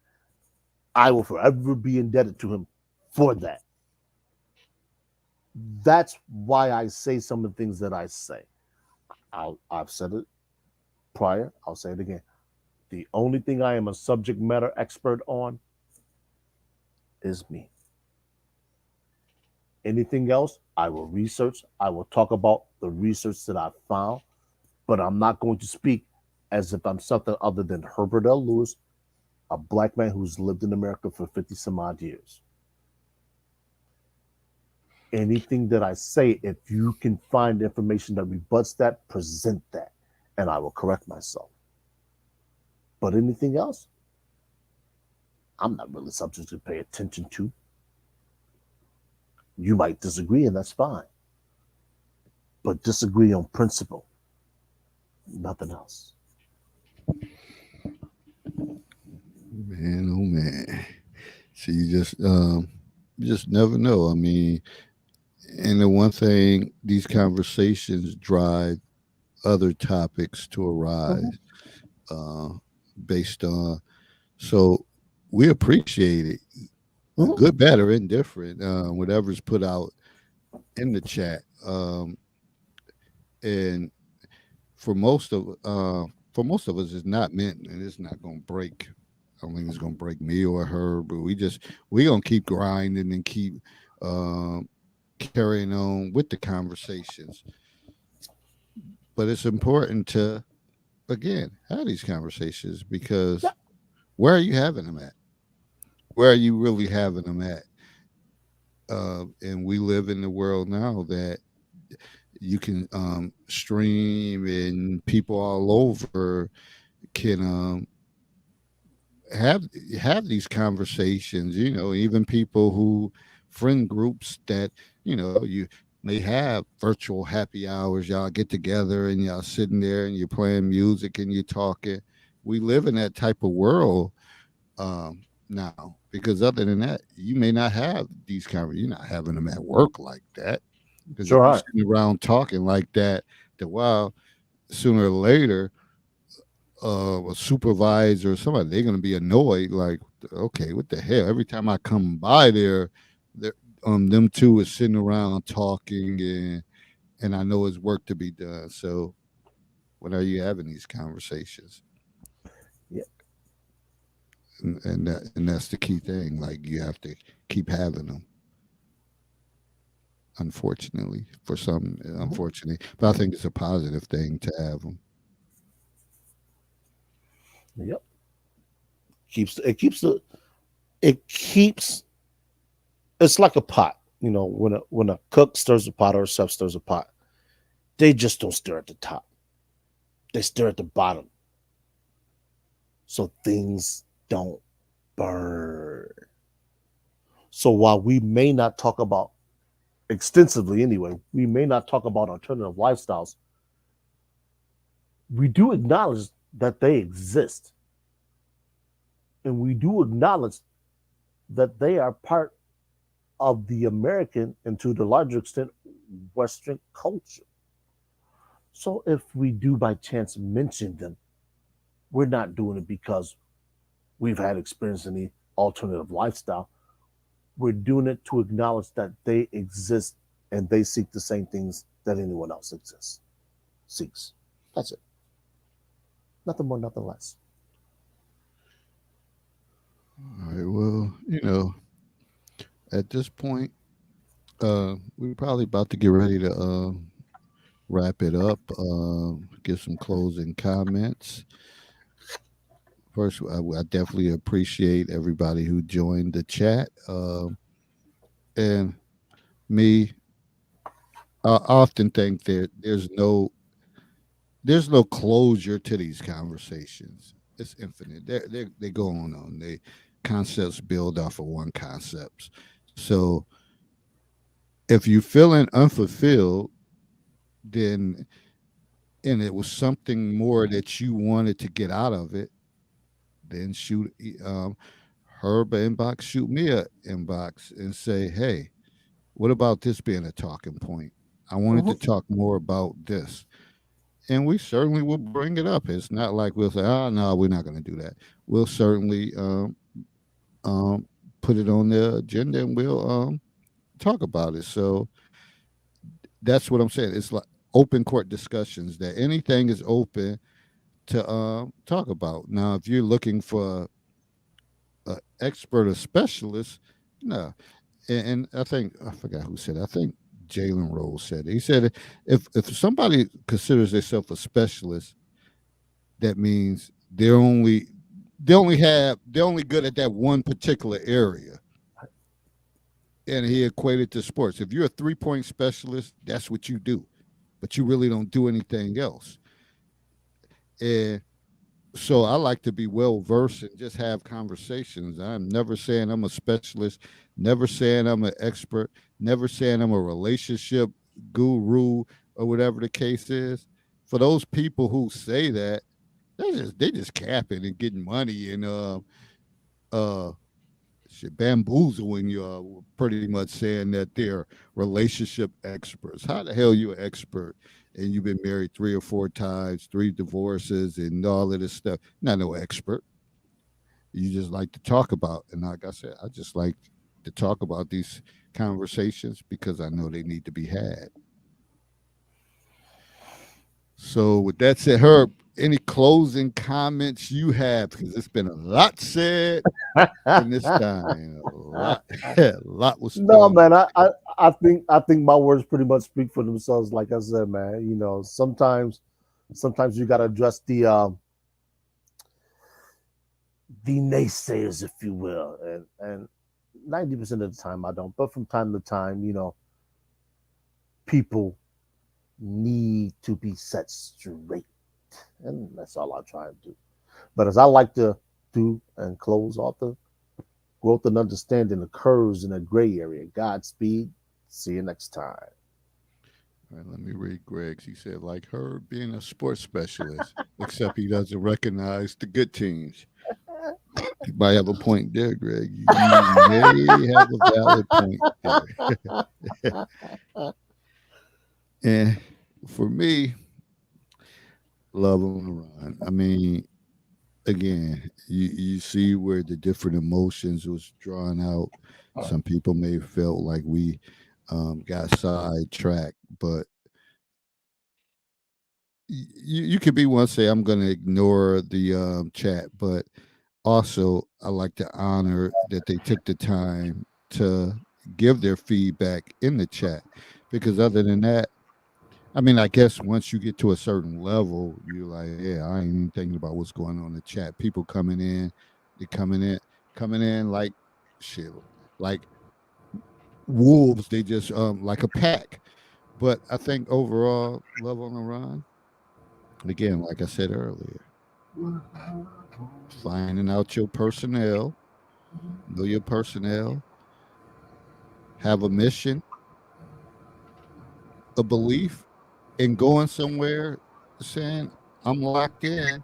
I will forever be indebted to him for that. That's why I say some of the things that I say. I've said it prior, I'll say it again. The only thing I am a subject matter expert on is me. Anything else, I will research. I will talk about the research that I've found, but I'm not going to speak as if I'm something other than Herbert L. Lewis, a black man who's lived in America for 50 some odd years. Anything that I say, if you can find information that rebuts that, present that, and I will correct myself. But anything else, I'm not really subject to pay attention to. You might disagree, and that's fine. But disagree on principle, nothing else. Man, oh man. So you just never know. I mean, and the one thing, these conversations drive other topics to Mm-hmm. arise uh, based on. So we appreciate it, Mm-hmm. good, bad, or indifferent, whatever's put out in the chat. And for most of us, it's not meant, and it's not going to break. I don't think it's going to break me or her, but we gonna keep grinding and keep um, carrying on with the conversations. But it's important to again have these conversations Yeah. because where are you having them at? Where are you really having them at? And we live in the world now that you can stream and people all over can have have these conversations. Even people who friend groups that you may have virtual happy hours. Y'all get together and y'all sitting there and you're playing music and you're talking. We live in that type of world. now, because other than that, you may not have these conversations. You're not having them at work like that. Because if Sure you're are. sitting around talking like that, then wow, sooner or later, a supervisor or somebody, they're going to be annoyed. Like, okay, what the hell? Every time I come by there, they're- them two is sitting around talking, and I know it's work to be done. So when are you having these conversations? Yeah. And that's the key thing. Like you have to keep having them. Unfortunately, for some, Mhm. unfortunately, but I think it's a positive thing to have them. Yep. It keeps it's like a pot. When a cook stirs a pot or a chef stirs a pot, they just don't stir at the top. They stir at the bottom so things don't burn. So while we may not talk about extensively anyway, we may not talk about alternative lifestyles, we do acknowledge that they exist. And we do acknowledge that they are part of the American and to the larger extent Western culture. So if we do by chance mention them, we're not doing it because we've had experience in the alternative lifestyle. We're doing it to acknowledge that they exist and they seek the same things that anyone else exists seeks. That's it. Nothing more, nothing less. All right. Well, at this point, we're probably about to get ready to wrap it up. Give some closing comments. First, I definitely appreciate everybody who joined the chat. And me, I often think that there's no closure to these conversations. It's infinite. They go on. They concepts build off of one concepts. So if you're feeling unfulfilled, then and it was something more that you wanted to get out of it, then shoot Herb a inbox, shoot me a inbox and say, hey, what about this being a talking point? I wanted to Mhm. talk more about this. And we certainly will bring it up. It's not like we'll say, oh, no, we're not going to do that. We'll certainly um, put it on the agenda and we'll talk about it. So that's what I'm saying. It's like open court discussions that anything is open to talk about. Now, if you're looking for an expert or specialist, no. And I think I forgot who said it. I think Jalen Rose said it. He said if somebody considers themselves a specialist, that means they're only good at that one particular area. And he equated to sports. If you're a 3 point specialist, that's what you do, but you really don't do anything else. And so I like to be well versed and just have conversations. I'm never saying I'm a specialist, never saying I'm an expert, never saying I'm a relationship guru or whatever the case is. For those people who say that, they just capping and getting money and uh shit, bamboozling you, pretty much saying that they're relationship experts. How the hell you an expert and you've been married 3 or 4 times, 3 divorces, and all of this stuff? Not no expert. You just like to talk about, and like I said, I just like to talk about these conversations because I know they need to be had. So with that said, Herb, any closing comments you have? Because it's been a lot said in this time. A lot, a lot was No, thrown man. out there. I think my words pretty much speak for themselves. Like I said, man. Sometimes you got to address the naysayers, if you will, and 90% of the time I don't. But from time to time, people need to be set straight, and that's all I try and do. But as I like to do and close off, the growth and understanding occurs in a gray area. Godspeed. See you next time. All right, let me read Greg's. He said, like her being a sports specialist, except he doesn't recognize the good teams. You might have a point there, Greg. You may have a valid point there. And for me, love on the run. I mean, again, you see where the different emotions was drawn out. Some people may have felt like we got sidetracked, but you could be one say I'm going to ignore the chat, but also I like to honor that they took the time to give their feedback in the chat, because other than that, I mean, I guess once you get to a certain level, you're like, yeah, I ain't even thinking about what's going on in the chat. People coming in, they coming in like shit, like wolves. They just like a pack. But I think overall, love on the run. Again, like I said earlier, finding out your personnel, know your personnel, have a mission, a belief, and going somewhere saying, I'm locked in,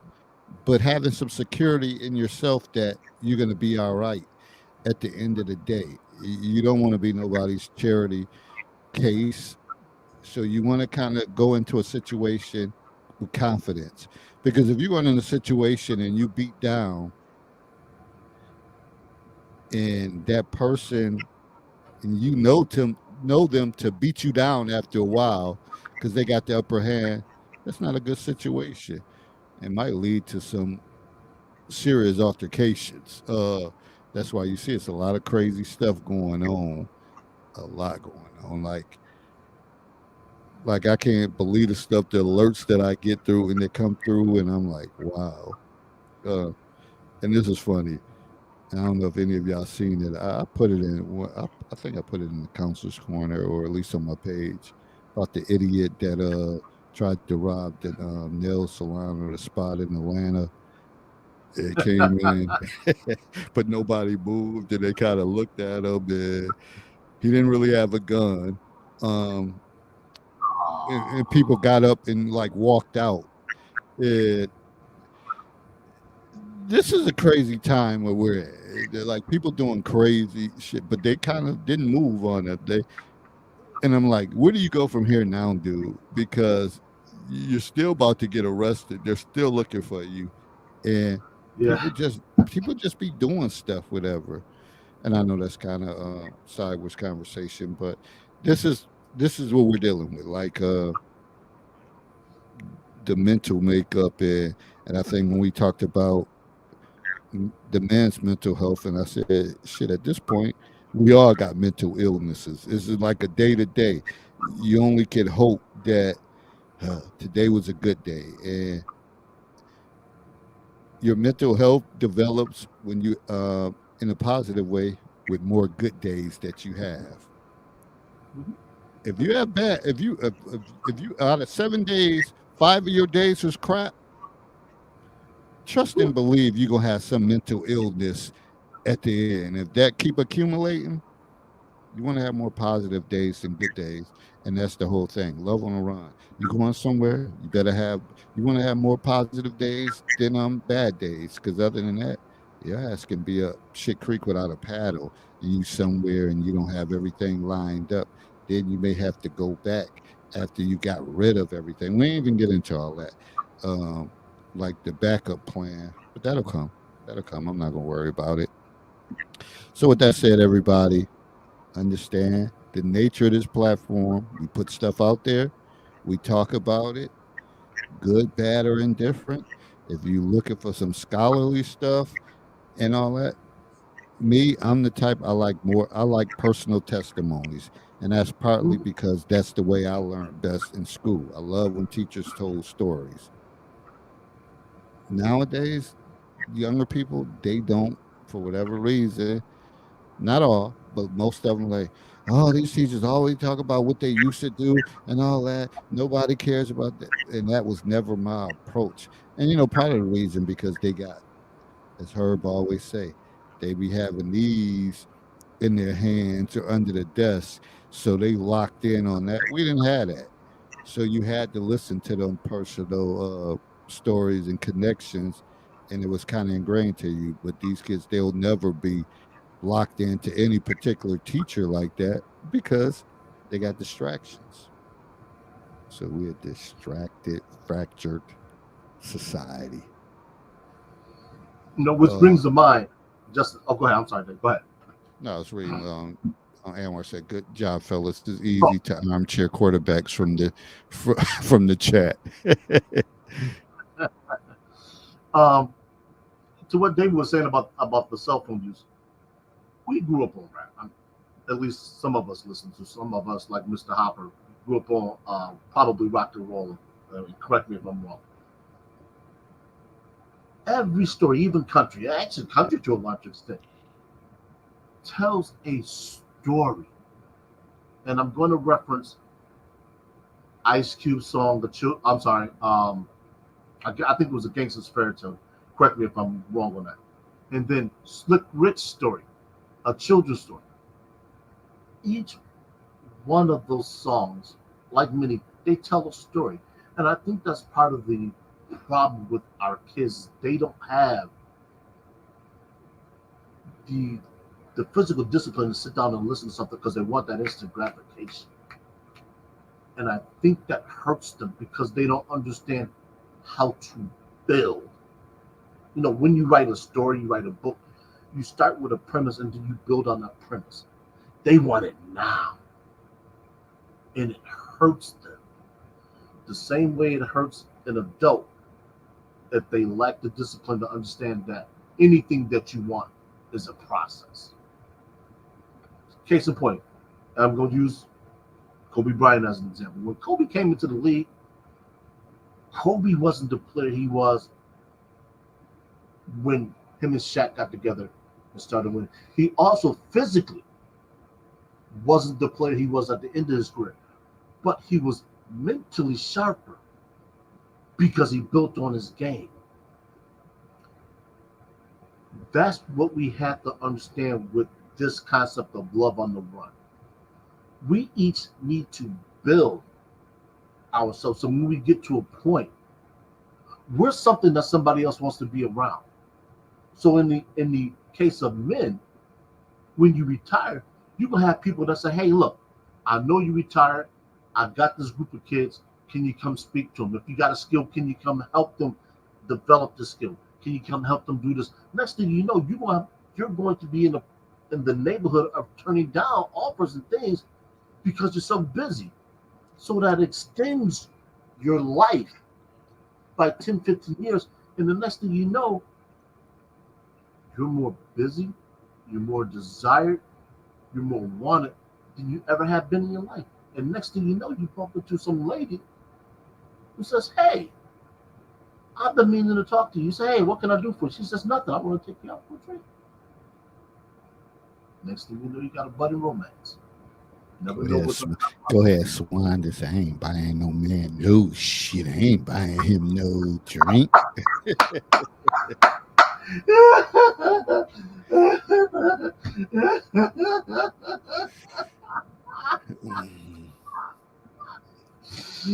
but having some security in yourself that you're going to be all right at the end of the day. You don't want to be nobody's charity case. So you want to kind of go into a situation with confidence. Because if you're going in a situation and you beat down and that person, and you know them to beat you down after a while because they got the upper hand, that's not a good situation. It might lead to some serious altercations. That's why you see it's a lot of crazy stuff going on. A lot going on. Like I can't believe the stuff, the alerts that I get through and they come through, and I'm like, wow. Uh, and this is funny. I don't know if any of y'all seen it. I put it in. I think I put it in the counselor's corner, or at least on my page, about the idiot that tried to rob the nail salon or the spot in Atlanta. It came in, but nobody moved, and they kind of looked at him, and he didn't really have a gun. Um, and people got up and like walked out. And this is a crazy time where we're at. They're like people doing crazy shit, but they kind of didn't move on it. And I'm like, where do you go from here now, dude? Because you're still about to get arrested. They're still looking for you, and Yeah. people just be doing stuff, whatever. And I know that's kind of sideways conversation, but this is this is what we're dealing with, like the mental makeup, and I think when we talked about the man's mental health, and I said, shit, at this point, we all got mental illnesses. It's like a day to day. You only can hope that today was a good day, and your mental health develops when you in a positive way with more good days that you have. If you have bad, if you out of 7 days, 5 of your days was crap, trust and believe you're gonna have some mental illness at the end. If that keep accumulating, you want to have more positive days than good days, and that's the whole thing. Love on the run. You going somewhere, you better have. You want to have more positive days than bad days, because other than that, your ass can be a shit creek without a paddle. And you somewhere and you don't have everything lined up. Then you may have to go back after you got rid of everything. We ain't even get into all that, um, like the backup plan, but that'll come. That'll come. I'm not gonna worry about it. So with that said, everybody, understand the nature of this platform. We put stuff out there, we talk about it, good, bad, or indifferent. If you're looking for some scholarly stuff and all that, me, I'm the type I like personal testimonies. And that's partly because that's the way I learned best in school. I love when teachers told stories. Nowadays, younger people, they don't, for whatever reason, not all, but most of them like, oh, these teachers always talk about what they used to do and all that. Nobody cares about that. And that was never my approach. And part of the reason because they got, as Herb always say, they be having these in their hands or under the desk. So they locked in on that. We didn't have that. So you had to listen to them personal stories and connections and it was kind of ingrained to you. But these kids, they'll never be locked into any particular teacher like that because they got distractions. So we're a distracted, fractured society. Which Uh, brings to mind, just oh, go ahead. I'm sorry, Dave. Go ahead. no, I was reading. Anwar said, "Good job, fellas. It's Oh, easy to armchair quarterbacks from the from the chat." um, to what David was saying about the cell phone use, we grew up on rap. At least some of us listen to. Some of us, like Mr. Hopper, grew up on probably rock and roll. Correct me if I'm wrong. Every story, even country, actually country to a large extent, tells a story. And I'm going to reference Ice Cube song. I'm sorry. I think it was a Gangster's Fairy Tale. Correct me if I'm wrong on that. And then Slick Rich story, a children's story. Each one of those songs, like many, they tell a story. And I think that's part of the problem with our kids. They don't have the the physical discipline to sit down and listen to something because they want that instant gratification. And I think that hurts them because they don't understand how to build. When you write a story, you write a book, you start with a premise and then you build on that premise. They want it now, and it hurts them the same way it hurts an adult if they lack the discipline to understand that anything that you want is a process. Case in point, I'm going to use Kobe Bryant as an example. When Kobe came into the league, Kobe wasn't the player he was when him and Shaq got together and started winning. He also physically wasn't the player he was at the end of his career, but he was mentally sharper because he built on his game. That's what we have to understand with this concept of love on the run. We each need to build ourselves. So when we get to a point, we're something that somebody else wants to be around. So in the case of men, when you retire, you can have people that say, "Hey, look, I know you retired. I've got this group of kids. Can you come speak to them? If you got a skill, can you come help them develop the skill? Can you come help them do this?" Next thing you know, you're going to be in the neighborhood of turning down offers and things because you're so busy. So that extends your life by 10, 15 years. And the next thing you know, you're more busy, you're more desired, you're more wanted than you ever have been in your life. And next thing you know, you bump into some lady who says, "Hey, I've been meaning to talk to you." You say, "Hey, what can I do for you?" She says, "Nothing. I want to take you out for a drink." Next thing you know, you got a budding romance. You Go never know ahead, what's going go ahead, Swan. This I ain't buying no man no shit. I ain't buying him no drink.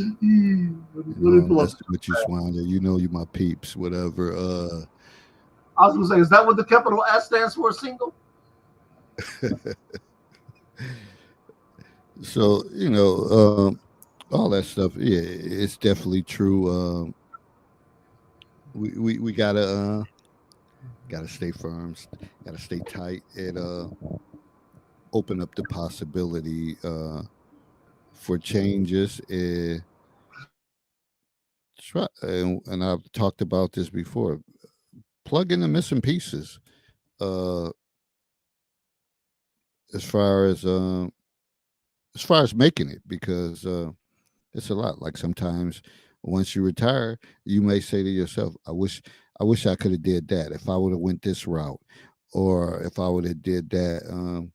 Mm, Let me pull up. messing with you, Swan. You know you my peeps. Whatever. I was going to say, is that what the capital S stands for? Single? So all that stuff. Yeah, it's definitely true. We gotta stay firm, gotta stay tight, and open up the possibility for changes. Try, and I've talked about this before. Plug in the missing pieces. Uh, as far as making it, because it's a lot. Like sometimes once you retire, you may say to yourself, I wish I could have did that. If I would have went this route, or if I would have did that."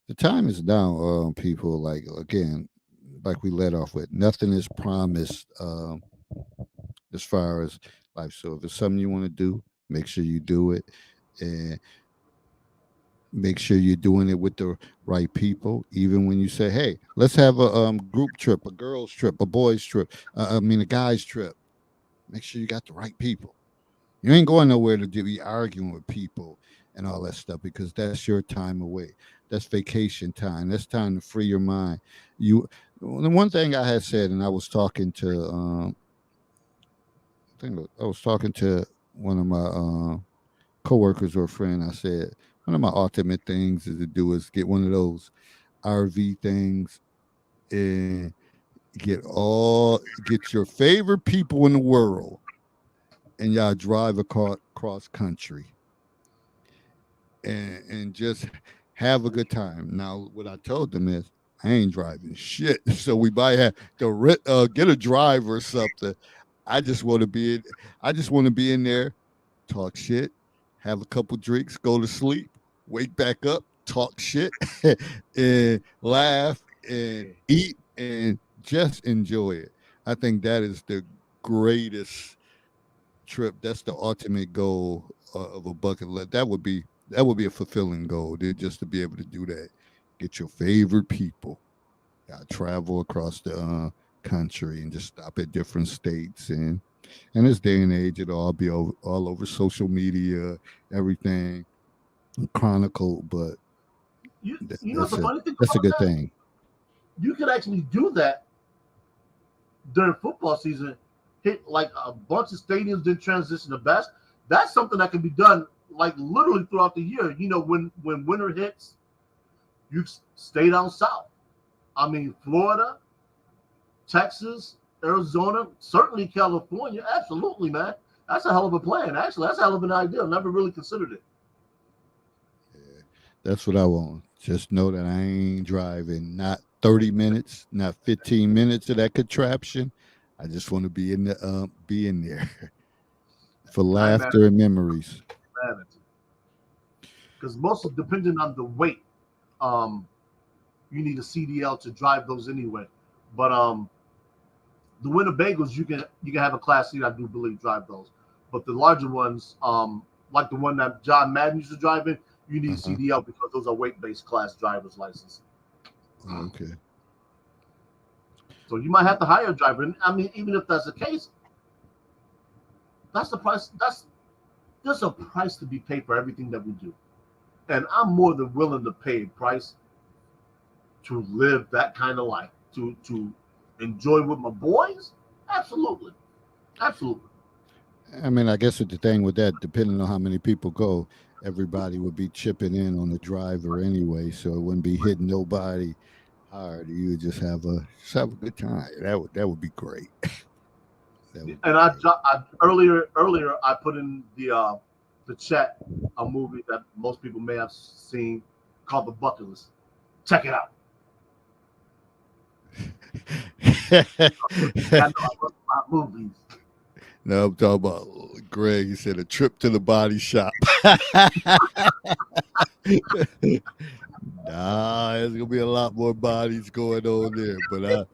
The time is now, people. Like again, like we led off with, nothing is promised as far as life. So if it's something you want to do, make sure you do it, and make sure you're doing it with the right people. Even when you say, "Hey, let's have a group trip, a girls trip, a boys trip, I mean a guys trip," make sure you got the right people. You ain't going nowhere to be arguing with people and all that stuff because that's your time away. That's vacation time. That's time to free your mind. You, the one thing I had said, and I was talking to, I was talking to one of my coworkers or a friend. I said one of my ultimate things is to do is get one of those RV things and get your favorite people in the world and y'all drive across country and just have a good time. Now, what I told them is I ain't driving shit, so we might have to get a driver or something. I just want to be in. I just want to be in there, talk shit, have a couple drinks, go to sleep, wake back up, talk shit, and laugh and eat and just enjoy it. I think that is the greatest trip. That's the ultimate goal of a bucket list. That would be a fulfilling goal. Just to be able to do that. Get your favorite people. Travel across the country and just stop at different states. And this day and age, it'll all be all over social media, everything chronicled. But You know what's that's the a funny thing that's a about good that? thing. You could actually do that during football season. Hit like a bunch of stadiums, then transition to best. That's something that can be done like literally throughout the year. When winter hits, you stay down south. I mean, Florida, Texas, Arizona, certainly California. Absolutely, man. That's a hell of a plan. Actually, that's a hell of an idea. Never really considered it. Yeah, that's what I want. Just know that I ain't driving not 30 minutes, not 15 minutes of that contraption. I just want to be in there for I ain't mad laughter and memories. at it because most is dependent on the weight. Um, you need a CDL to drive those anyway. But the Winnebagos, you can have a Class C, I do believe, drive those. But the larger ones, like the one that John Madden used to drive in, you need Uh-huh. CDL because those are weight-based class driver's license. Okay. So you might have to hire a driver. And I mean, even if that's the case, that's the price. There's a price to be paid for everything that we do, and I'm more than willing to pay a price to live that kind of life, to enjoy with my boys. Absolutely, absolutely. I mean, I guess with the thing with that, depending on how many people go, everybody would be chipping in on the driver anyway, so it wouldn't be hitting nobody hard. You would just have a good time. That would be great. That would be And great. earlier I put in the chat a movie that most people may have seen called The Bucket List. Check it out. I know I love my movies. No, I'm talking about Greg. He said a trip to the body shop. Nah, there's gonna be a lot more bodies going on there. But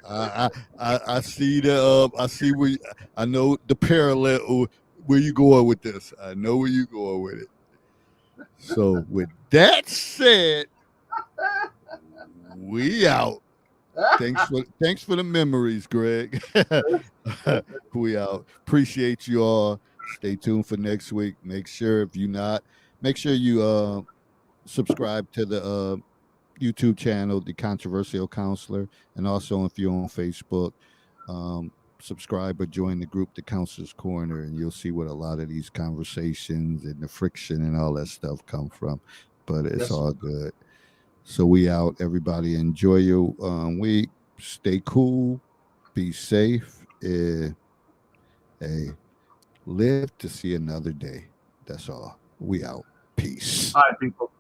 I see I see I know the parallel where you going with this. I know where you going with it. So with that said, we out. Thanks for the memories, Greg. We out. Appreciate you all. Stay tuned for next week. Make sure you subscribe to the YouTube channel, The Controversial Counselor, and also if you're on Facebook, um, subscribe or join the group, The Counselor's Corner, and you'll see what a lot of these conversations and the friction and all that stuff come from. But it's Yes, all good. So we out. Everybody enjoy your week. Stay cool. Be safe. Hey, live to see another day. That's all. We out. Peace. all right, people.